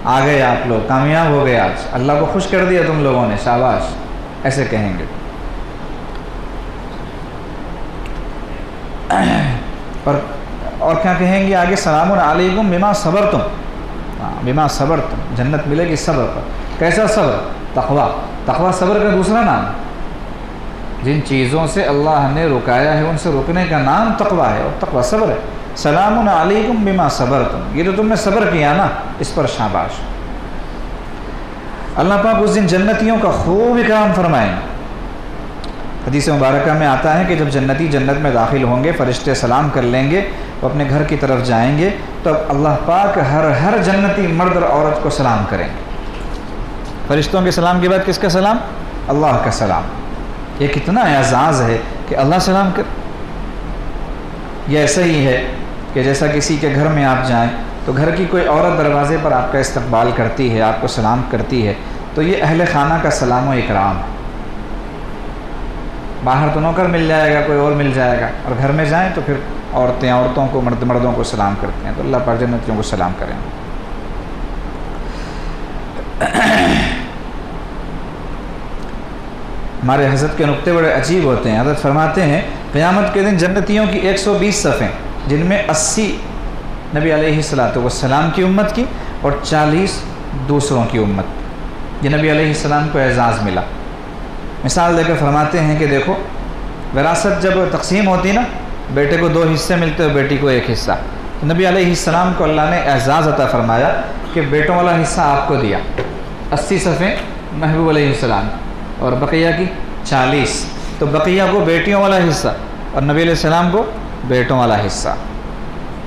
آ گئے آپ لوگ، کامیاب ہو گئے، آج اللہ کو خوش کر دیا تم لوگوں نے، شاباش، ایسے کہیں گے۔ اور کیا کہیں گے آگے؟ سلام علیکم بما صبرتم، بما صبرتم، جنت ملے گی صبر پر۔ کیسا صبر؟ تقویٰ صبر کا دوسرا نام، جن چیزوں سے اللہ نے رکایا ہے ان سے رکنے کا نام تقویٰ ہے، اور تقویٰ صبر ہے۔ سلام علیکم بما صبرتم، یہ تو تم نے صبر کیا نا، اس پر شاباش۔ اللہ پاک اس دن جنتیوں کا خوب اکرام فرمائیں۔ حدیث مبارکہ میں آتا ہے کہ جب جنتی جنت میں داخل ہوں گے، فرشتے سلام کر لیں گے، وہ اپنے گھر کی طرف جائیں گے، تو اللہ پاک ہر جنتی مرد اور عورت کو سلام کریں گے۔ فرشتوں کے سلام کے بعد کس کا سلام؟ اللہ کا سلام۔ یہ کتنا اعزاز ہے کہ اللہ سلام کر۔ یہ ایسا ہی ہے کہ جیسا کسی کے گھر میں آپ جائیں تو گھر کی کوئی عورت دروازے پر آپ کا استقبال کرتی ہے، آپ کو سلام کرتی ہے، تو یہ اہل خانہ کا سلام و اکرام ہے۔ باہر تو نوکر مل جائے گا، کوئی اور مل جائے گا، اور گھر میں جائیں تو پھر عورتیں عورتوں کو، مردوں کو سلام کرتے ہیں، تو اللہ پاک جنتیوں کو سلام کریں۔ ہمارے حضرت کے نقطے بڑے عجیب ہوتے ہیں۔ حضرت فرماتے ہیں قیامت کے دن جنتیوں کی 120 صفیں، جن میں 80 نبی علیہ السلام کی امت کی اور 40 دوسروں کی امت، یہ نبی علیہ السلام کو اعزاز ملا۔ مثال دے کر فرماتے ہیں کہ دیکھو، وراثت جب تقسیم ہوتی نا، بیٹے کو 2 حصے ملتے اور بیٹی کو 1 حصہ، تو نبی علیہ السلام کو اللہ نے اعزاز عطا فرمایا کہ بیٹوں والا حصہ آپ کو دیا، 80 صفیں محبوب علیہ السلام، اور بقیہ کی 40، تو بقیہ کو بیٹیوں والا حصہ اور نبی علیہ السلام کو بیٹوں والا حصہ،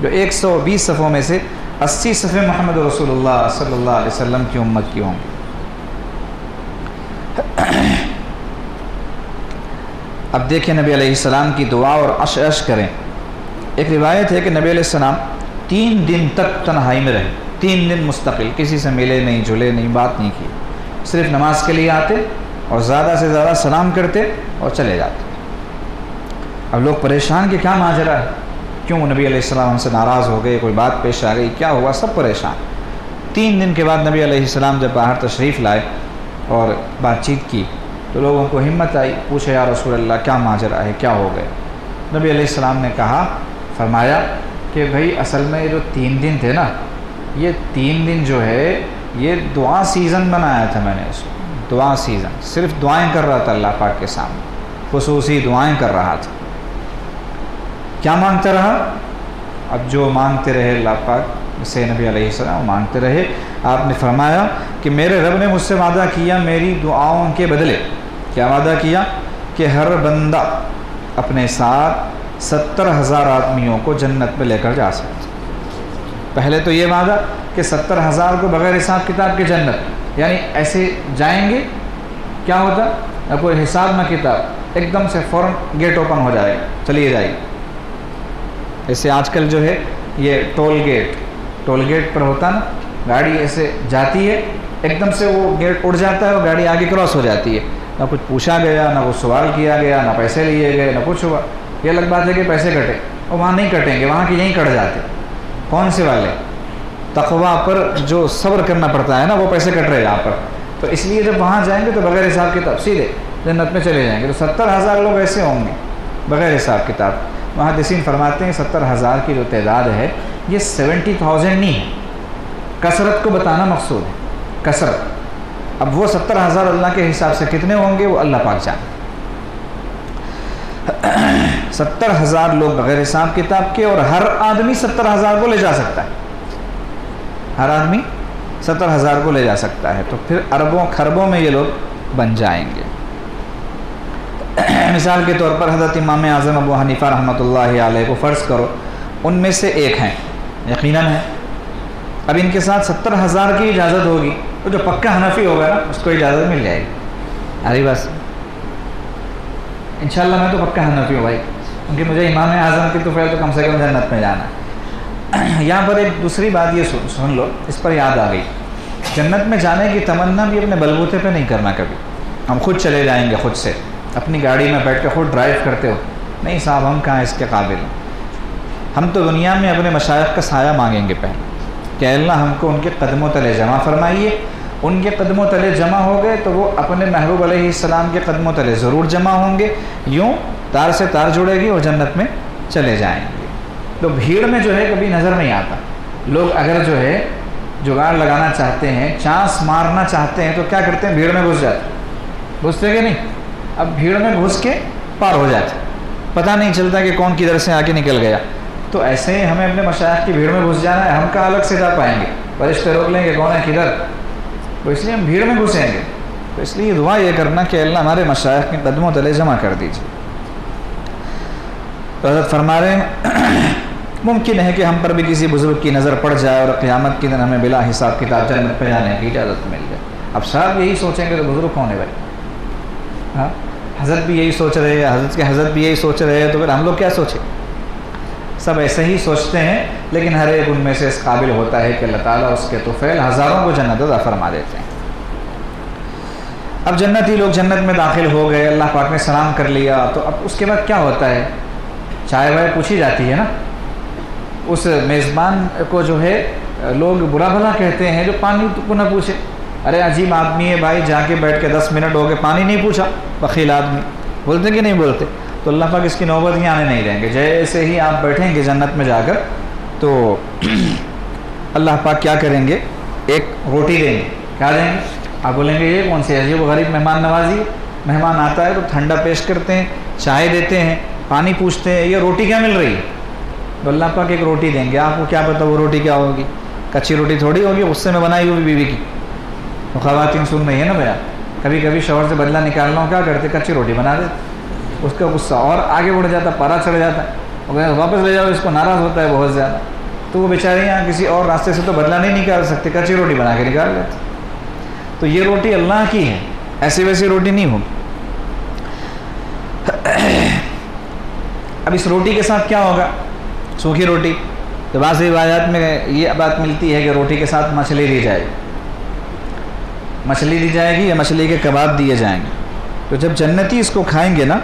جو 120 صفوں میں سے 80 صفیں محمد رسول اللہ صلی اللہ علیہ وسلم کی امت کی ہوں گی۔ اب دیکھیں نبی علیہ السلام کی دعا اور عش کریں۔ ایک روایت ہے کہ نبی علیہ السلام 3 دن تک تنہائی میں رہے، 3 دن مستقل، کسی سے ملے نہیں، جھلے نہیں، بات نہیں کی، صرف نماز کے لیے آتے اور زیادہ سے زیادہ سلام کرتے اور چلے جاتے۔ اب لوگ پریشان کہ کیا ماجرا ہے، کیوں نبی علیہ السلام ہم سے ناراض ہو گئے، کوئی بات پیش آ گئی، کیا ہوا، سب پریشان۔ 3 دن کے بعد نبی علیہ السلام جب باہر تشریف لائے اور بات چیت کی تو لوگوں کو ہمت آئی، پوچھے یا رسول اللہ کیا ماجرا ہے، کیا ہو گئے۔ نبی علیہ السلام نے کہا، فرمایا کہ بھائی اصل میں یہ جو 3 دن تھے نا، یہ 3 دن جو ہے یہ دعا سیزن بنایا تھا میں نے اس کو، دعا سیزن، صرف دعائیں کر رہا تھا اللہ پاک کے سامنے، خصوصی دعائیں کر رہا تھا۔ کیا مانگتا رہا؟ اب جو مانگتے رہے اللہ پاک سے نبی علیہ السلام مانگتے رہے۔ آپ نے فرمایا کہ میرے رب نے مجھ سے وعدہ کیا میری دعاؤں کے بدلے، کیا وعدہ کیا؟ کہ ہر بندہ اپنے ساتھ 70,000 آدمیوں کو جنت میں لے کر جا سکتا۔ پہلے تو یہ وعدہ کہ 70,000 کو بغیر حساب کتاب کے جنت، یعنی ایسے جائیں گے، کیا ہوتا؟ نہ کوئی حساب نہ کتاب، ایک دم سے فوراً گیٹ اوپن ہو جائے گا، چلیے جائیے۔ ایسے آج کل جو ہے یہ ٹول گیٹ پر ہوتا نا، گاڑی ایسے جاتی ہے، ایک دم سے وہ گیٹ اڑ جاتا ہے اور گاڑی آگے کراس ہو جاتی ہے، نہ کچھ پوچھا گیا، نہ کچھ سوال کیا گیا، نہ پیسے لیے گئے، نہ کچھ ہوا۔ یہ الگ بات ہے کہ پیسے کٹے، اور وہاں نہیں کٹیں گے، وہاں کے یہیں کٹ جاتے۔ کون سے والے؟ تقویٰ پر جو صبر کرنا پڑتا ہے نا، وہ پیسے کٹ رہے یہاں پر، تو اس لیے جب وہاں جائیں گے تو بغیر حساب کتاب سیدھے جنت میں چلے جائیں گے۔ تو 70,000 لوگ ایسے ہوں گے بغیر حساب کتاب۔ محدثین فرماتے ہیں 70,000 کی جو تعداد ہے یہ 70,000 نہیں ہے، کثرت کو بتانا مقصود ہے، کثرت۔ اب وہ 70,000 اللہ کے حساب سے کتنے ہوں گے وہ اللہ پاک جانے۔ 70,000 لوگ بغیر حساب کتاب کے، اور ہر آدمی 70,000 کو لے جا سکتا ہے، ہر آدمی 70,000 کو لے جا سکتا ہے، تو پھر اربوں خربوں میں یہ لوگ بن جائیں گے۔ مثال کے طور پر حضرت امام اعظم ابو حنیفہ رحمۃ اللہ علیہ کو فرض کرو، ان میں سے ایک ہیں، یقیناً ہے۔ اب ان کے ساتھ 70,000 کی اجازت ہوگی، تو جو پکا حنفی ہوگا نا اس کو اجازت مل جائے گی۔ ارے بس انشاءاللہ میں تو پکا حنفی ہوں بھائی، کیونکہ مجھے امام اعظم کی تو فعل تو کم سے کم جنت میں جانا ہے۔ یہاں پر ایک دوسری بات یہ سن لو، اس پر یاد آ گئی، جنت میں جانے کی تمنا بھی اپنے بلبوتے پہ نہیں کرنا کبھی، ہم خود چلے جائیں گے، خود سے اپنی گاڑی میں بیٹھ کے خود ڈرائیو کرتے ہو، نہیں صاحب ہم کہاں اس کے قابل ہیں۔ ہم تو دنیا میں اپنے مشائخ کا سایہ مانگیں گے پہلے کہ اللہ ہم کو ان کے قدموں تلے جمع فرمائیے، ان کے قدموں تلے جمع ہو گئے تو وہ اپنے محبوب علیہ السلام کے قدموں تلے ضرور جمع ہوں گے، یوں تار سے تار جڑے گی اور جنت میں چلے جائیں گے۔ تو بھیڑ میں جو ہے کبھی نظر نہیں آتا، لوگ اگر جو ہے جگاڑ لگانا چاہتے ہیں، چانس مارنا چاہتے ہیں تو کیا کرتے ہیں؟ بھیڑ میں گھس جاتے، گھستے کہ نہیں؟ اب بھیڑ میں گھس کے پار ہو جاتے، پتہ نہیں چلتا کہ کون کدھر سے آگے نکل گیا۔ تو ایسے ہی ہمیں اپنے مشائخ کی بھیڑ میں گھس جانا ہے، ہم کہاں الگ سے جا پائیں گے، فرشتے روک لیں گے کون ہے کدھر، تو اس لیے ہم بھیڑ میں گھسیں گے۔ تو اس لیے دعا یہ کرنا کہ اللہ ہمارے مشائخ کے قدموں تلے جمع کر دیجیے۔ تو حضرت فرما رہے ہیں ممکن ہے کہ ہم پر بھی کسی بزرگ کی نظر پڑ جائے اور قیامت کے دن ہمیں بلا حساب کتاب جنت پہ جانے کی اجازت مل جائے۔ اب صاحب یہی سوچیں گے تو بزرگ کون ہے بھائی؟ ہاں، حضرت بھی یہی سوچ رہے ہیں، حضرت بھی یہی سوچ رہے ہیں، تو پھر ہم لوگ کیا سوچیں؟ سب ایسے ہی سوچتے ہیں، لیکن ہر ایک ان میں سے اس قابل ہوتا ہے کہ اللہ تعالیٰ اس کے طفیل ہزاروں کو جنت عطا فرما دیتے ہیں۔ اب جنتی لوگ جنت میں داخل ہو گئے، اللہ پاک نے سلام کر لیا، تو اب اس کے بعد کیا ہوتا ہے؟ چائے وائے پوچھی جاتی ہے نا، اس میزبان کو جو ہے لوگ برا بھلا کہتے ہیں جو پانی کو نہ پوچھے، ارے عجیب آدمی ہے بھائی، جا کے بیٹھ کے 10 منٹ ہو گئے پانی نہیں پوچھا، بخیل آدمی، بولتے کہ نہیں بولتے؟ تو اللہ پاک اس کی نوبت ہی آنے نہیں دیں گے۔ جیسے ہی آپ بیٹھیں گے جنت میں جا کر تو اللہ پاک کیا کریں گے؟ ایک روٹی دیں گے۔ کیا دیں گے؟ آپ بولیں گے یہ کون سی عجیب و غریب مہمان نوازی ہے؟ مہمان آتا ہے تو ٹھنڈا پیش کرتے ہیں، چائے دیتے ہیں، پانی پوچھتے ہیں، یہ روٹی کیا مل رہی ہے؟ تو اللہ پاک ایک روٹی دیں گے۔ آپ کو کیا پتہ وہ روٹی کیا ہوگی؟ کچی روٹی تھوڑی ہوگی، غصے میں بنائی ہوئی بیوی کی۔ تو خواتین سن رہی ہے نا بھیا، کبھی کبھی شوہر سے بدلہ نکالنا ہو کیا کرتے؟ کچی روٹی بنا دیتے، اس کا غصہ اور آگے بڑھ جاتا، پارا چڑھ جاتا ہے، اور واپس لے جاؤ اس کو، ناراض ہوتا ہے بہت زیادہ۔ تو وہ بیچاریاں کسی اور راستے سے تو بدلہ نہیں نکال سکتے، کچی روٹی بنا کے نکال لیتے۔ تو یہ روٹی اللہ کی ہے، ایسی ویسی روٹی نہیں ہوگی۔ اب اس روٹی کے ساتھ کیا ہوگا؟ سوکھی روٹی، تو بعض روایات میں یہ بات ملتی ہے کہ روٹی کے ساتھ مچھلی دی جائے گی، مچھلی دی جائے گی یا مچھلی کے کباب دیے جائیں گے۔ تو جب جنتی اس کو کھائیں گے نا،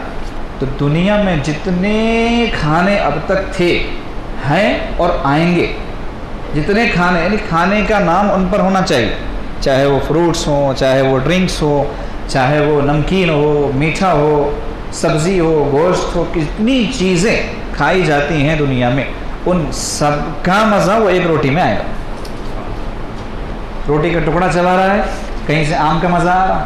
تو دنیا میں جتنے کھانے اب تک تھے، ہیں اور آئیں گے، جتنے کھانے، یعنی کھانے کا نام ان پر ہونا چاہیے، چاہے وہ فروٹس ہوں، چاہے وہ ڈرنکس ہو، چاہے وہ نمکین ہو، میٹھا ہو، سبزی ہو، گوشت ہو، کتنی چیزیں کھائی جاتی ہیں دنیا میں، ان سب کا مزہ وہ ایک روٹی میں آئے گا۔ روٹی کا ٹکڑا چبا رہا ہے، کہیں سے آم کا مزہ آ رہا،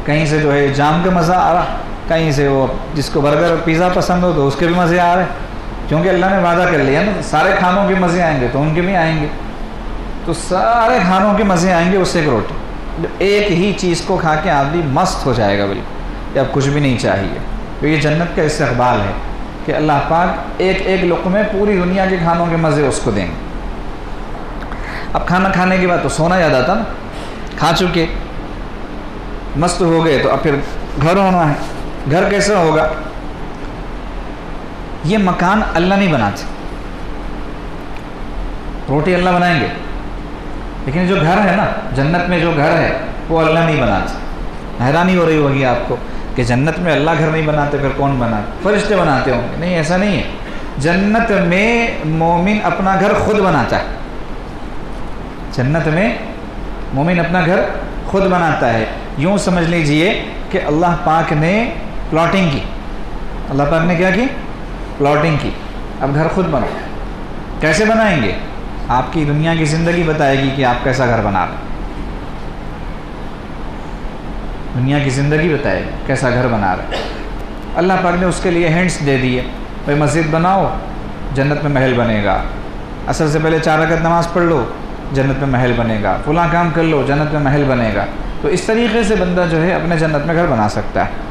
کہیں سے جو ہے جام کا مزہ آ رہا، کہیں سے وہ جس کو برگر اور پیزا پسند ہو تو اس کے بھی مزے آ رہے ہیں، کیونکہ اللہ نے وعدہ کر لیا نا سارے کھانوں کے مزے آئیں گے تو ان کے بھی آئیں گے، تو سارے کھانوں کے مزے آئیں گے اس سے ایک روٹی۔ ایک ہی چیز کو کھا کے آدمی مست ہو جائے گا بالکل، کہ اب کچھ بھی نہیں چاہیے۔ تو یہ جنت کا استقبال ہے کہ اللہ پاک ایک ایک لقمے پوری دنیا کے کھانوں کے مزے اس کو دیں گے۔ اب کھانا کھانے کے بعد تو سونا یاد آتا نا، کھا چکے مست ہو گئے تو اب پھر گھر ہونا ہے۔ گھر کیسا ہوگا؟ یہ مکان اللہ نہیں بناتے، روٹی اللہ بنائیں گے، لیکن جو گھر ہے نا جنت میں، جو گھر ہے وہ اللہ نہیں بناتے۔ حیرانی ہو رہی ہوگی آپ کو کہ جنت میں اللہ گھر نہیں بناتے، پھر کون بناتے؟ فرشتے بناتے ہوں گے؟ نہیں، ایسا نہیں ہے۔ جنت میں مومن اپنا گھر خود بناتا ہے، جنت میں مومن اپنا گھر خود بناتا ہے۔ یوں سمجھ لیجئے کہ اللہ پاک نے پلاٹنگ کی، اللہ پاک نے کیا کی؟ پلاٹنگ کی۔ اب گھر خود بناؤ۔ کیسے بنائیں گے؟ آپ کی دنیا کی زندگی بتائے گی کہ آپ کیسا گھر بنا رہے ہیں، دنیا کی زندگی بتائے گی کیسا گھر بنا رہے ہیں۔ اللہ پاک نے اس کے لیے ہنٹس دے دیے، بھائی مسجد بناؤ جنت میں محل بنے گا، عصر سے پہلے 4 رکعت نماز پڑھ لو جنت میں محل بنے گا، فلاں کام کر لو جنت میں محل بنے گا۔ تو اس طریقے سے بندہ جو ہے اپنے جنت میں گھر بنا سکتا ہے۔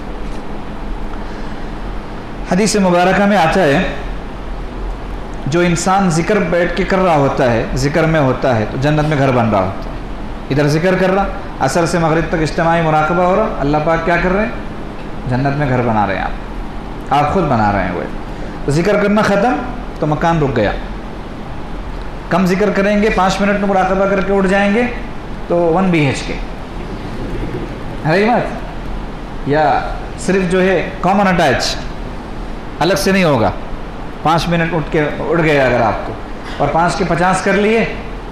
حدیث مبارکہ میں آتا ہے جو انسان ذکر بیٹھ کے کر رہا ہوتا ہے، ذکر میں ہوتا ہے تو جنت میں گھر بن رہا ہوتا ہے۔ ادھر ذکر کر رہا، عصر سے مغرب تک اجتماعی مراقبہ ہو رہا، اللہ پاک کیا کر رہے ہیں؟ جنت میں گھر بنا رہے ہیں، آپ خود بنا رہے ہیں۔ وہ تو ذکر کرنا ختم تو مکان رک گیا۔ کم ذکر کریں گے، 5 منٹ میں مراقبہ کر کے اٹھ جائیں گے تو 1 BHK ہے بات، یا صرف جو ہے کامن اٹیچ الگ سے نہیں ہوگا، 5 منٹ اٹھ گئے اگر آپ کو، اور 5 کے 50 کر لیے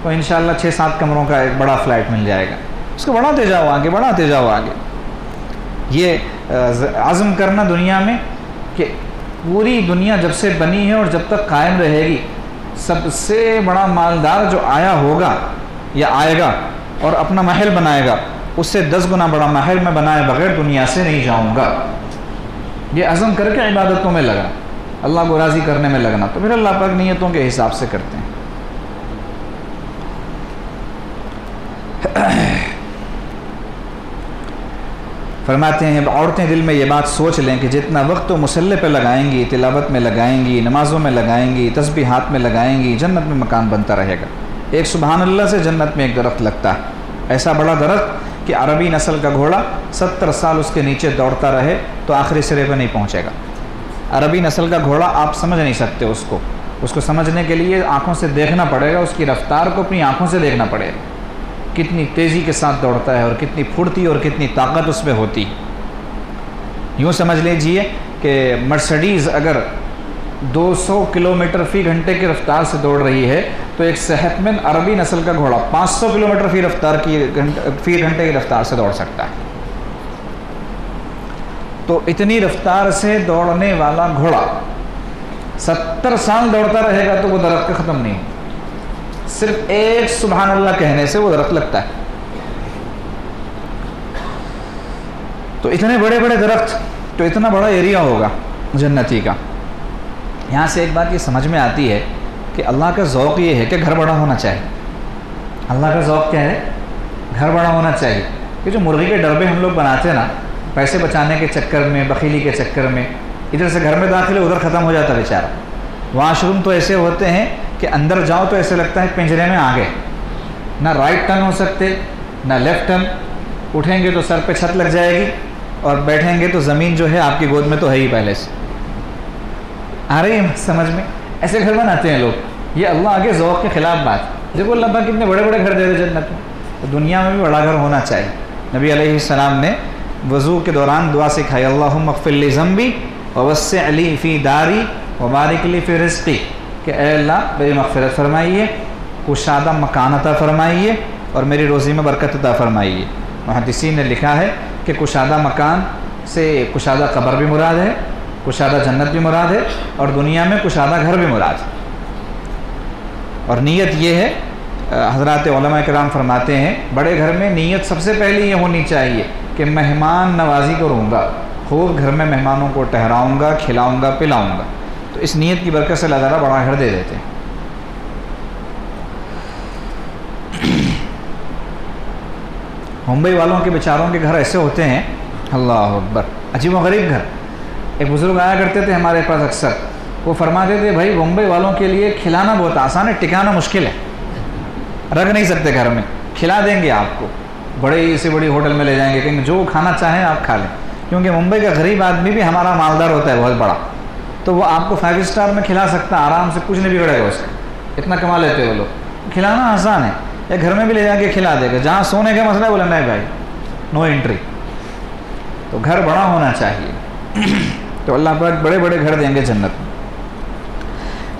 تو انشاءاللہ 6-7 کمروں کا ایک بڑا فلیٹ مل جائے گا، اس کو بڑھاتے جاؤ آگے، بڑھاتے جاؤ آگے۔ یہ عزم کرنا دنیا میں کہ پوری دنیا جب سے بنی ہے اور جب تک قائم رہے گی، سب سے بڑا مالدار جو آیا ہوگا یا آئے گا اور اپنا محل بنائے گا، اس سے 10 گنا بڑا محل میں بنائے بغیر دنیا سے نہیں جاؤں گا۔ یہ عزم کر کے عبادتوں میں لگنا، اللہ کو راضی کرنے میں لگنا، تو پھر اللہ پاک نیتوں کے حساب سے کرتے ہیں۔ فرماتے ہیں عورتیں دل میں یہ بات سوچ لیں کہ جتنا وقت تو مصلی پہ لگائیں گی، تلاوت میں لگائیں گی، نمازوں میں لگائیں گی، تسبیحات میں لگائیں گی، جنت میں مکان بنتا رہے گا۔ ایک سبحان اللہ سے جنت میں ایک درخت لگتا ہے، ایسا بڑا درخت کہ عربی نسل کا گھوڑا 70 سال اس کے نیچے دوڑتا رہے تو آخری سرے پہ نہیں پہنچے گا۔ عربی نسل کا گھوڑا آپ سمجھ نہیں سکتے اس کو، اس کو سمجھنے کے لیے آنکھوں سے دیکھنا پڑے گا، اس کی رفتار کو اپنی آنکھوں سے دیکھنا پڑے گا، کتنی تیزی کے ساتھ دوڑتا ہے اور کتنی پھرتی اور کتنی طاقت اس میں ہوتی۔ یوں سمجھ لیجئے کہ مرسڈیز اگر 200 کلومیٹر فی گھنٹے کی رفتار سے دوڑ رہی ہے تو ایک صحت مند عربی نسل کا گھوڑا 500 کلومیٹر فی گھنٹے کی رفتار سے دوڑ سکتا ہے۔ تو اتنی رفتار سے دوڑنے والا گھوڑا 70 سال دوڑتا رہے گا تو وہ درخت ختم نہیں ہوگا، صرف ایک سبحان اللہ کہنے سے وہ درخت لگتا ہے۔ تو اتنے بڑے بڑے درخت، تو اتنا بڑا ایریا ہوگا جنتی کا۔ یہاں سے ایک بات یہ سمجھ میں آتی ہے کہ اللہ کا ذوق یہ ہے کہ گھر بڑا ہونا چاہیے۔ اللہ کا ذوق کیا ہے؟ گھر بڑا ہونا چاہیے۔ کہ جو مرغی کے ڈربے ہم لوگ بناتے ہیں نا، پیسے بچانے کے چکر میں، بخیلی کے چکر میں، ادھر سے گھر میں داخل ادھر ختم ہو جاتا بیچارہ۔ واش روم تو ایسے ہوتے ہیں کہ اندر جاؤ تو ایسے لگتا ہے پنجرے میں آ گئے، نہ رائٹ ٹرن ہو سکتے نہ لیفٹ ٹرن، اٹھیں گے تو سر پہ چھت لگ جائے گی اور بیٹھیں گے تو زمین جو ہے آپ کی گود میں تو ہے ہی پہلے سے۔ آ رہی ہے سمجھ میں؟ ایسے گھر بناتے ہیں لوگ، یہ اللہ آگے ذوق کے خلاف بات۔ دیکھو اللہ پاک کتنے بڑے بڑے گھر دے رہے جنت میں، تو دنیا میں بھی بڑا گھر ہونا چاہیے۔ نبی علیہ السلام نے وضو کے دوران دعا سکھائی، اللہم اغفر لی ذنبی ووسع لی فی داری وبارک لی فی رزقی، کہ اے اللہ میری مغفرت فرمائیے، کشادہ مکان عطا فرمائیے اور میری روزی میں برکت عطا فرمائیے۔ محدثین نے لکھا ہے کہ کشادہ مکان سے کشادہ قبر بھی مراد ہے، کشادہ جنت بھی مراد ہے، اور دنیا میں کشادہ گھر بھی مراد ہے۔ اور نیت یہ ہے، حضرات علماء کرام فرماتے ہیں بڑے گھر میں نیت سب سے پہلے یہ ہونی چاہیے کہ مہمان نوازی کروں گا، خوب گھر میں مہمانوں کو ٹہراؤں گا، کھلاؤں گا، پلاؤں گا۔ تو اس نیت کی برکت سے اللہ تعالیٰ بڑا گھر دے دیتے ہیں۔ ممبئی والوں کے بیچاروں کے گھر ایسے ہوتے ہیں، اللہ اکبر، عجیب و غریب گھر۔ ایک بزرگ آیا کرتے تھے ہمارے پاس اکثر، وہ فرماتے تھے بھائی ممبئی والوں کے لیے کھلانا بہت آسان ہے، ٹکانا مشکل ہے، رکھ نہیں سکتے گھر میں، کھلا دیں گے آپ کو، بڑی سے بڑی ہوٹل میں لے جائیں گے، کہیں جو کھانا چاہیں آپ کھا لیں، کیونکہ ممبئی کا غریب آدمی بھی ہمارا مالدار ہوتا ہے بہت بڑا، تو وہ آپ کو 5 اسٹار میں کھلا سکتا ہے آرام سے، کچھ نہیں بگڑے گا اس کا، اتنا کما لیتے ہیں وہ لوگ۔ کھلانا آسان ہے، یا گھر میں بھی لے جا کے کھلا دے گا، جہاں سونے کا مسئلہ ہے بولے نہیں بھائی نو انٹری۔ تو گھر بڑا ہونا چاہیے، تو اللہ پاک بڑے بڑے گھر دیں گے جنت میں۔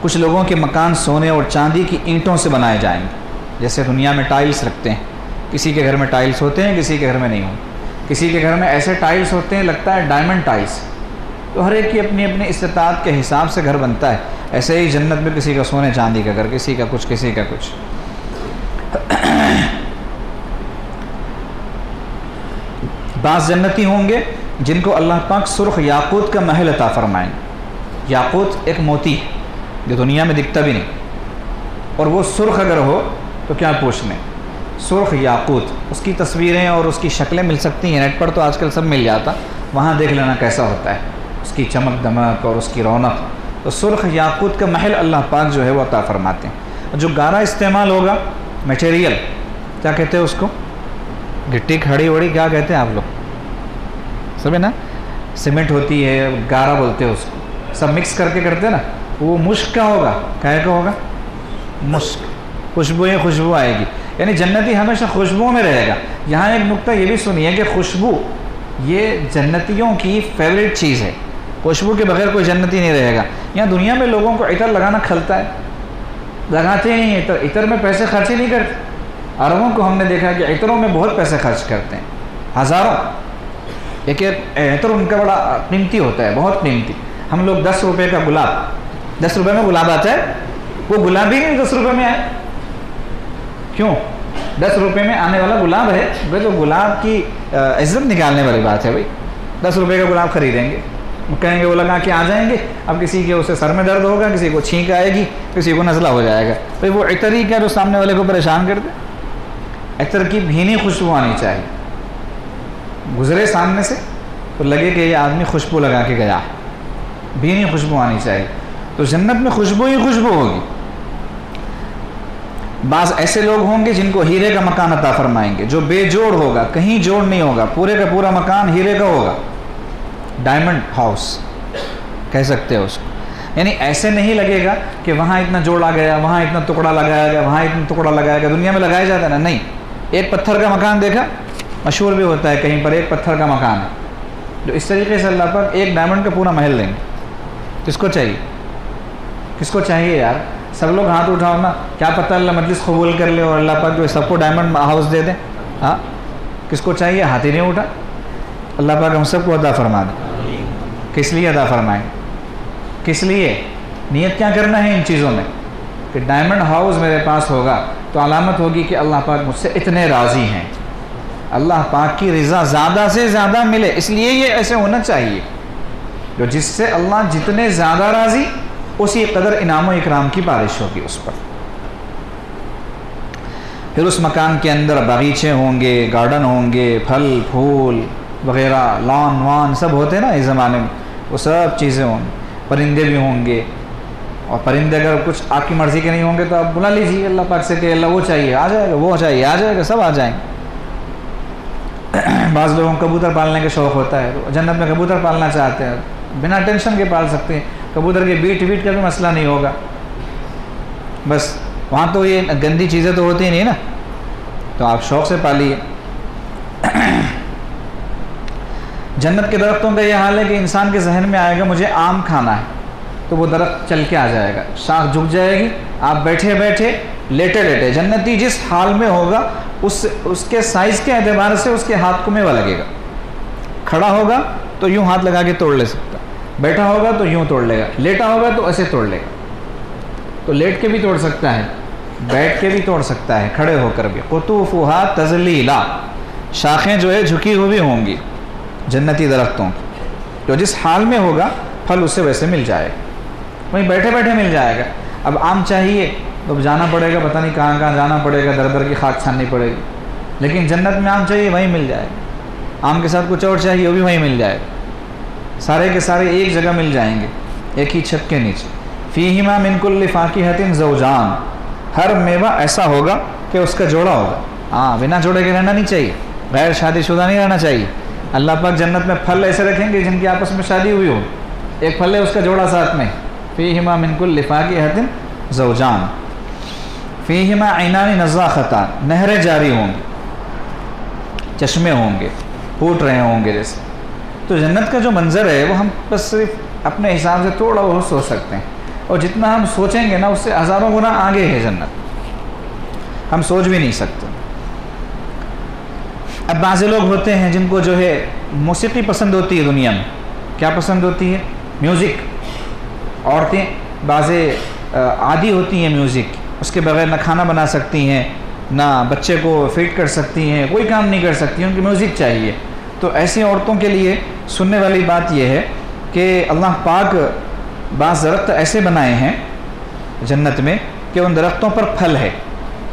کچھ لوگوں کے مکان سونے اور چاندی کی اینٹوں سے بنائے جائیں گے، جیسے دنیا میں ٹائلز رکھتے ہیں، کسی کے گھر میں ٹائلز ہوتے ہیں، کسی کے گھر میں نہیں ہوتے، کسی کے گھر میں ایسے ٹائلز ہوتے ہیں لگتا ہے ڈائمنڈ ٹائلز۔ تو ہر ایک کی اپنی اپنی استطاعت کے حساب سے گھر بنتا ہے، ایسے ہی جنت میں کسی کا سونے چاندی کا گھر، کسی کا کچھ کسی کا کچھ۔ بعض جنتی ہوں گے جن کو اللہ پاک سرخ یاقوت کا محل عطا فرمائیں گے۔ یاقوت ایک موتی ہے جو دنیا میں دکھتا بھی نہیں، اور وہ سرخ اگر ہو تو کیا پوچھنے، سرخ یاقوت، اس کی تصویریں اور اس کی شکلیں مل سکتی ہیں نیٹ پر، تو آج کل سب مل جاتا، وہاں دیکھ لینا کیسا ہوتا ہے، اس کی چمک دمک اور اس کی رونق۔ تو سرخ یاقوت کا محل اللہ پاک جو ہے وہ عطا فرماتے ہیں۔ جو گارا استعمال ہوگا، میٹیریل کیا کہتے ہیں اس کو، گٹی کھڑی وڑی کیا کہتے ہیں آپ لوگ، سمجھے نا، سیمنٹ ہوتی ہے، گارا بولتے ہیں اس کو، سب مکس کر کے کرتے ہیں نا، وہ مشک کا ہوگا، کیا کا ہوگا، مشک، خوشبو آئے گی، یعنی جنتی ہمیشہ خوشبو میں رہے گا۔ یہاں ایک نقطہ یہ بھی سنیے کہ خوشبو یہ جنتیوں کی فیوریٹ چیز ہے، خوشبو کے بغیر کوئی جنتی نہیں رہے گا۔ یہاں دنیا میں لوگوں کو عطر لگانا کھلتا ہے، لگاتے ہی نہیں، عطر میں پیسے خرچ ہی نہیں کرتے۔ عربوں کو ہم نے دیکھا کہ عطروں میں بہت پیسے خرچ کرتے ہیں، ہزاروں، ایک عطر ان کا بڑا قیمتی ہوتا ہے، بہت قیمتی۔ ہم لوگ 10 روپے کا گلاب، 10 روپے میں گلاب آتا ہے، وہ گلاب ہی نہیں 10 روپے میں آئے، کیوں؟ 10 روپے میں آنے والا گلاب ہے، بھائی تو گلاب کی عزت نکالنے والی بات ہے، بھائی 10 روپے کا گلاب خریدیں گے، کہیں گے وہ لگا کے آ جائیں گے، اب کسی کے اسے سر میں درد ہوگا، کسی کو چھینک آئے گی، کسی کو نزلہ ہو جائے گا، بھائی وہ عطر ہی کیا جو سامنے والے کو پریشان کر دے۔ عطر کی بھینی خوشبو آنی چاہیے، گزرے سامنے سے تو لگے کہ یہ آدمی خوشبو لگا کے گیا ہے، بھینی خوشبو آنی چاہیے۔ تو جنت میں خوشبو ہی خوشبو ہوگی۔ بعض ایسے لوگ ہوں گے جن کو ہیرے کا مکان عطا فرمائیں گے، جو بے جوڑ ہوگا، کہیں جوڑ نہیں ہوگا، پورے کا پورا مکان ہیرے کا ہوگا، ڈائمنڈ ہاؤس کہہ سکتے ہیں اس کو۔ یعنی ایسے نہیں لگے گا کہ وہاں اتنا جوڑا گیا، وہاں اتنا ٹکڑا لگایا گیا، وہاں اتنا ٹکڑا لگایا گیا، دنیا میں لگایا جاتا ہے نا، نہیں. ایک پتھر کا مکان دیکھا، مشہور بھی ہوتا ہے کہیں پر، ایک پتھر کا مکان ہے، جو اس طریقے سے اللہ پاک ایک ڈائمنڈ کا پورا محل دیں گے. کس کو چاہیے؟ کس کو چاہیے یار؟ سب لوگ ہاتھ اٹھاؤ نا، کیا پتہ اللہ مجلس قبول کر لے اور اللہ پاک جو سب کو ڈائمنڈ ہاؤس دے دیں. ہاں کس کو چاہیے؟ ہاتھ ہی نہیں اٹھا. اللہ پاک ہم سب کو عطا فرما دے. کس لیے عطا فرمائیں؟ کس لیے؟ نیت کیا کرنا ہے ان چیزوں میں کہ ڈائمنڈ ہاؤس میرے پاس ہوگا تو علامت ہوگی کہ اللہ پاک مجھ سے اتنے راضی ہیں، اللہ پاک کی رضا زیادہ سے زیادہ ملے. اس لیے یہ ایسے ہونا چاہیے، جو جس سے اللہ جتنے زیادہ راضی اسی قدر انعام و اکرام کی بارش ہوگی اس پر. پھر اس مکان کے اندر باغیچے ہوں گے، گارڈن ہوں گے، پھل پھول وغیرہ، لان وان سب ہوتے ہیں نا اس زمانے میں، وہ سب چیزیں ہوں گی. پرندے بھی ہوں گے، اور پرندے اگر کچھ آپ کی مرضی کے نہیں ہوں گے تو آپ بلا لیجیے اللہ پاک سے کہ اللہ وہ چاہیے، آ جائے گا، وہ چاہیے آ جائے گا، سب آ جائیں گے. بعض لوگوں کو کبوتر پالنے کا شوق ہوتا ہے، جنت میں کبوتر پالنا چاہتے ہیں، بنا ٹینشن کے پال سکتے ہیں. کبوتر کے بیٹ کا بھی مسئلہ نہیں ہوگا. بس وہاں تو یہ گندی چیزیں تو ہوتی ہی نہیں نا، تو آپ شوق سے پالیے. جنت کے درختوں کا یہ حال ہے کہ انسان کے ذہن میں آئے گا مجھے آم کھانا ہے تو وہ درخت چل کے آ جائے گا، شاخ جھک جائے گی، آپ بیٹھے بیٹھے لیٹے لیٹے، جنتی جس حال میں ہوگا اس کے سائز کے اعتبار سے اس کے ہاتھ کو میوہ لگے گا. کھڑا ہوگا تو یوں ہاتھ لگا کے توڑ لے سکتا، بیٹھا ہوگا تو یوں توڑ لے گا، لیٹا ہوگا تو ایسے توڑ لے گا. تو لیٹ کے بھی توڑ سکتا ہے، بیٹھ کے بھی توڑ سکتا ہے، کھڑے ہو کر بھی. قطوفھا تذلیلا، شاخیں جو ہے جھکی ہوئی ہوں گی جنتی درختوں کی، جو جس حال میں ہوگا پھل اسے ویسے مل جائے گا، وہیں بیٹھے بیٹھے مل جائے گا. اب آم چاہیے تو جانا پڑے گا، پتہ نہیں کہاں کہاں جانا پڑے گا، در در کی خاک چھاننی پڑے گی. لیکن جنت میں آم چاہیے وہیں مل جائے گا. آم کے ساتھ کچھ اور چاہیے وہ بھی وہیں مل جائے گا. سارے کے سارے ایک جگہ مل جائیں گے، ایک ہی چھت کے نیچے. فیہما من کل فاکہۃ زوجان، ہر میوہ ایسا ہوگا کہ اس کا جوڑا ہوگا. ہاں بنا جوڑے کے رہنا نہیں چاہیے، غیر شادی شدہ نہیں رہنا چاہیے. اللہ پاک جنت میں پھل ایسے رکھیں گے جن کی آپس میں شادی ہوئی ہو، ایک پھل ہے اس کا جوڑا ساتھ میں. فیہما من کل فاکہۃ زوجان، فیہما عینان نضاختان، نہریں جاری ہوں گی، چشمے ہوں گے، پھوٹ رہے ہوں گے جیسے. تو جنت کا جو منظر ہے وہ ہم بس صرف اپنے حساب سے تھوڑا بہت سوچ سکتے ہیں، اور جتنا ہم سوچیں گے نا اس سے ہزاروں گنا آگے ہے جنت، ہم سوچ بھی نہیں سکتے. اب بعض لوگ ہوتے ہیں جن کو جو ہے موسیقی پسند ہوتی ہے دنیا میں. کیا پسند ہوتی ہے؟ میوزک. عورتیں بعض عادی ہوتی ہیں میوزک، اس کے بغیر نہ کھانا بنا سکتی ہیں، نہ بچے کو فیڈ کر سکتی ہیں، کوئی کام نہیں کر سکتی، ان کی میوزک چاہیے. تو ایسی عورتوں کے لیے سننے والی بات یہ ہے کہ اللہ پاک بعض درخت ایسے بنائے ہیں جنت میں کہ ان درختوں پر پھل ہے،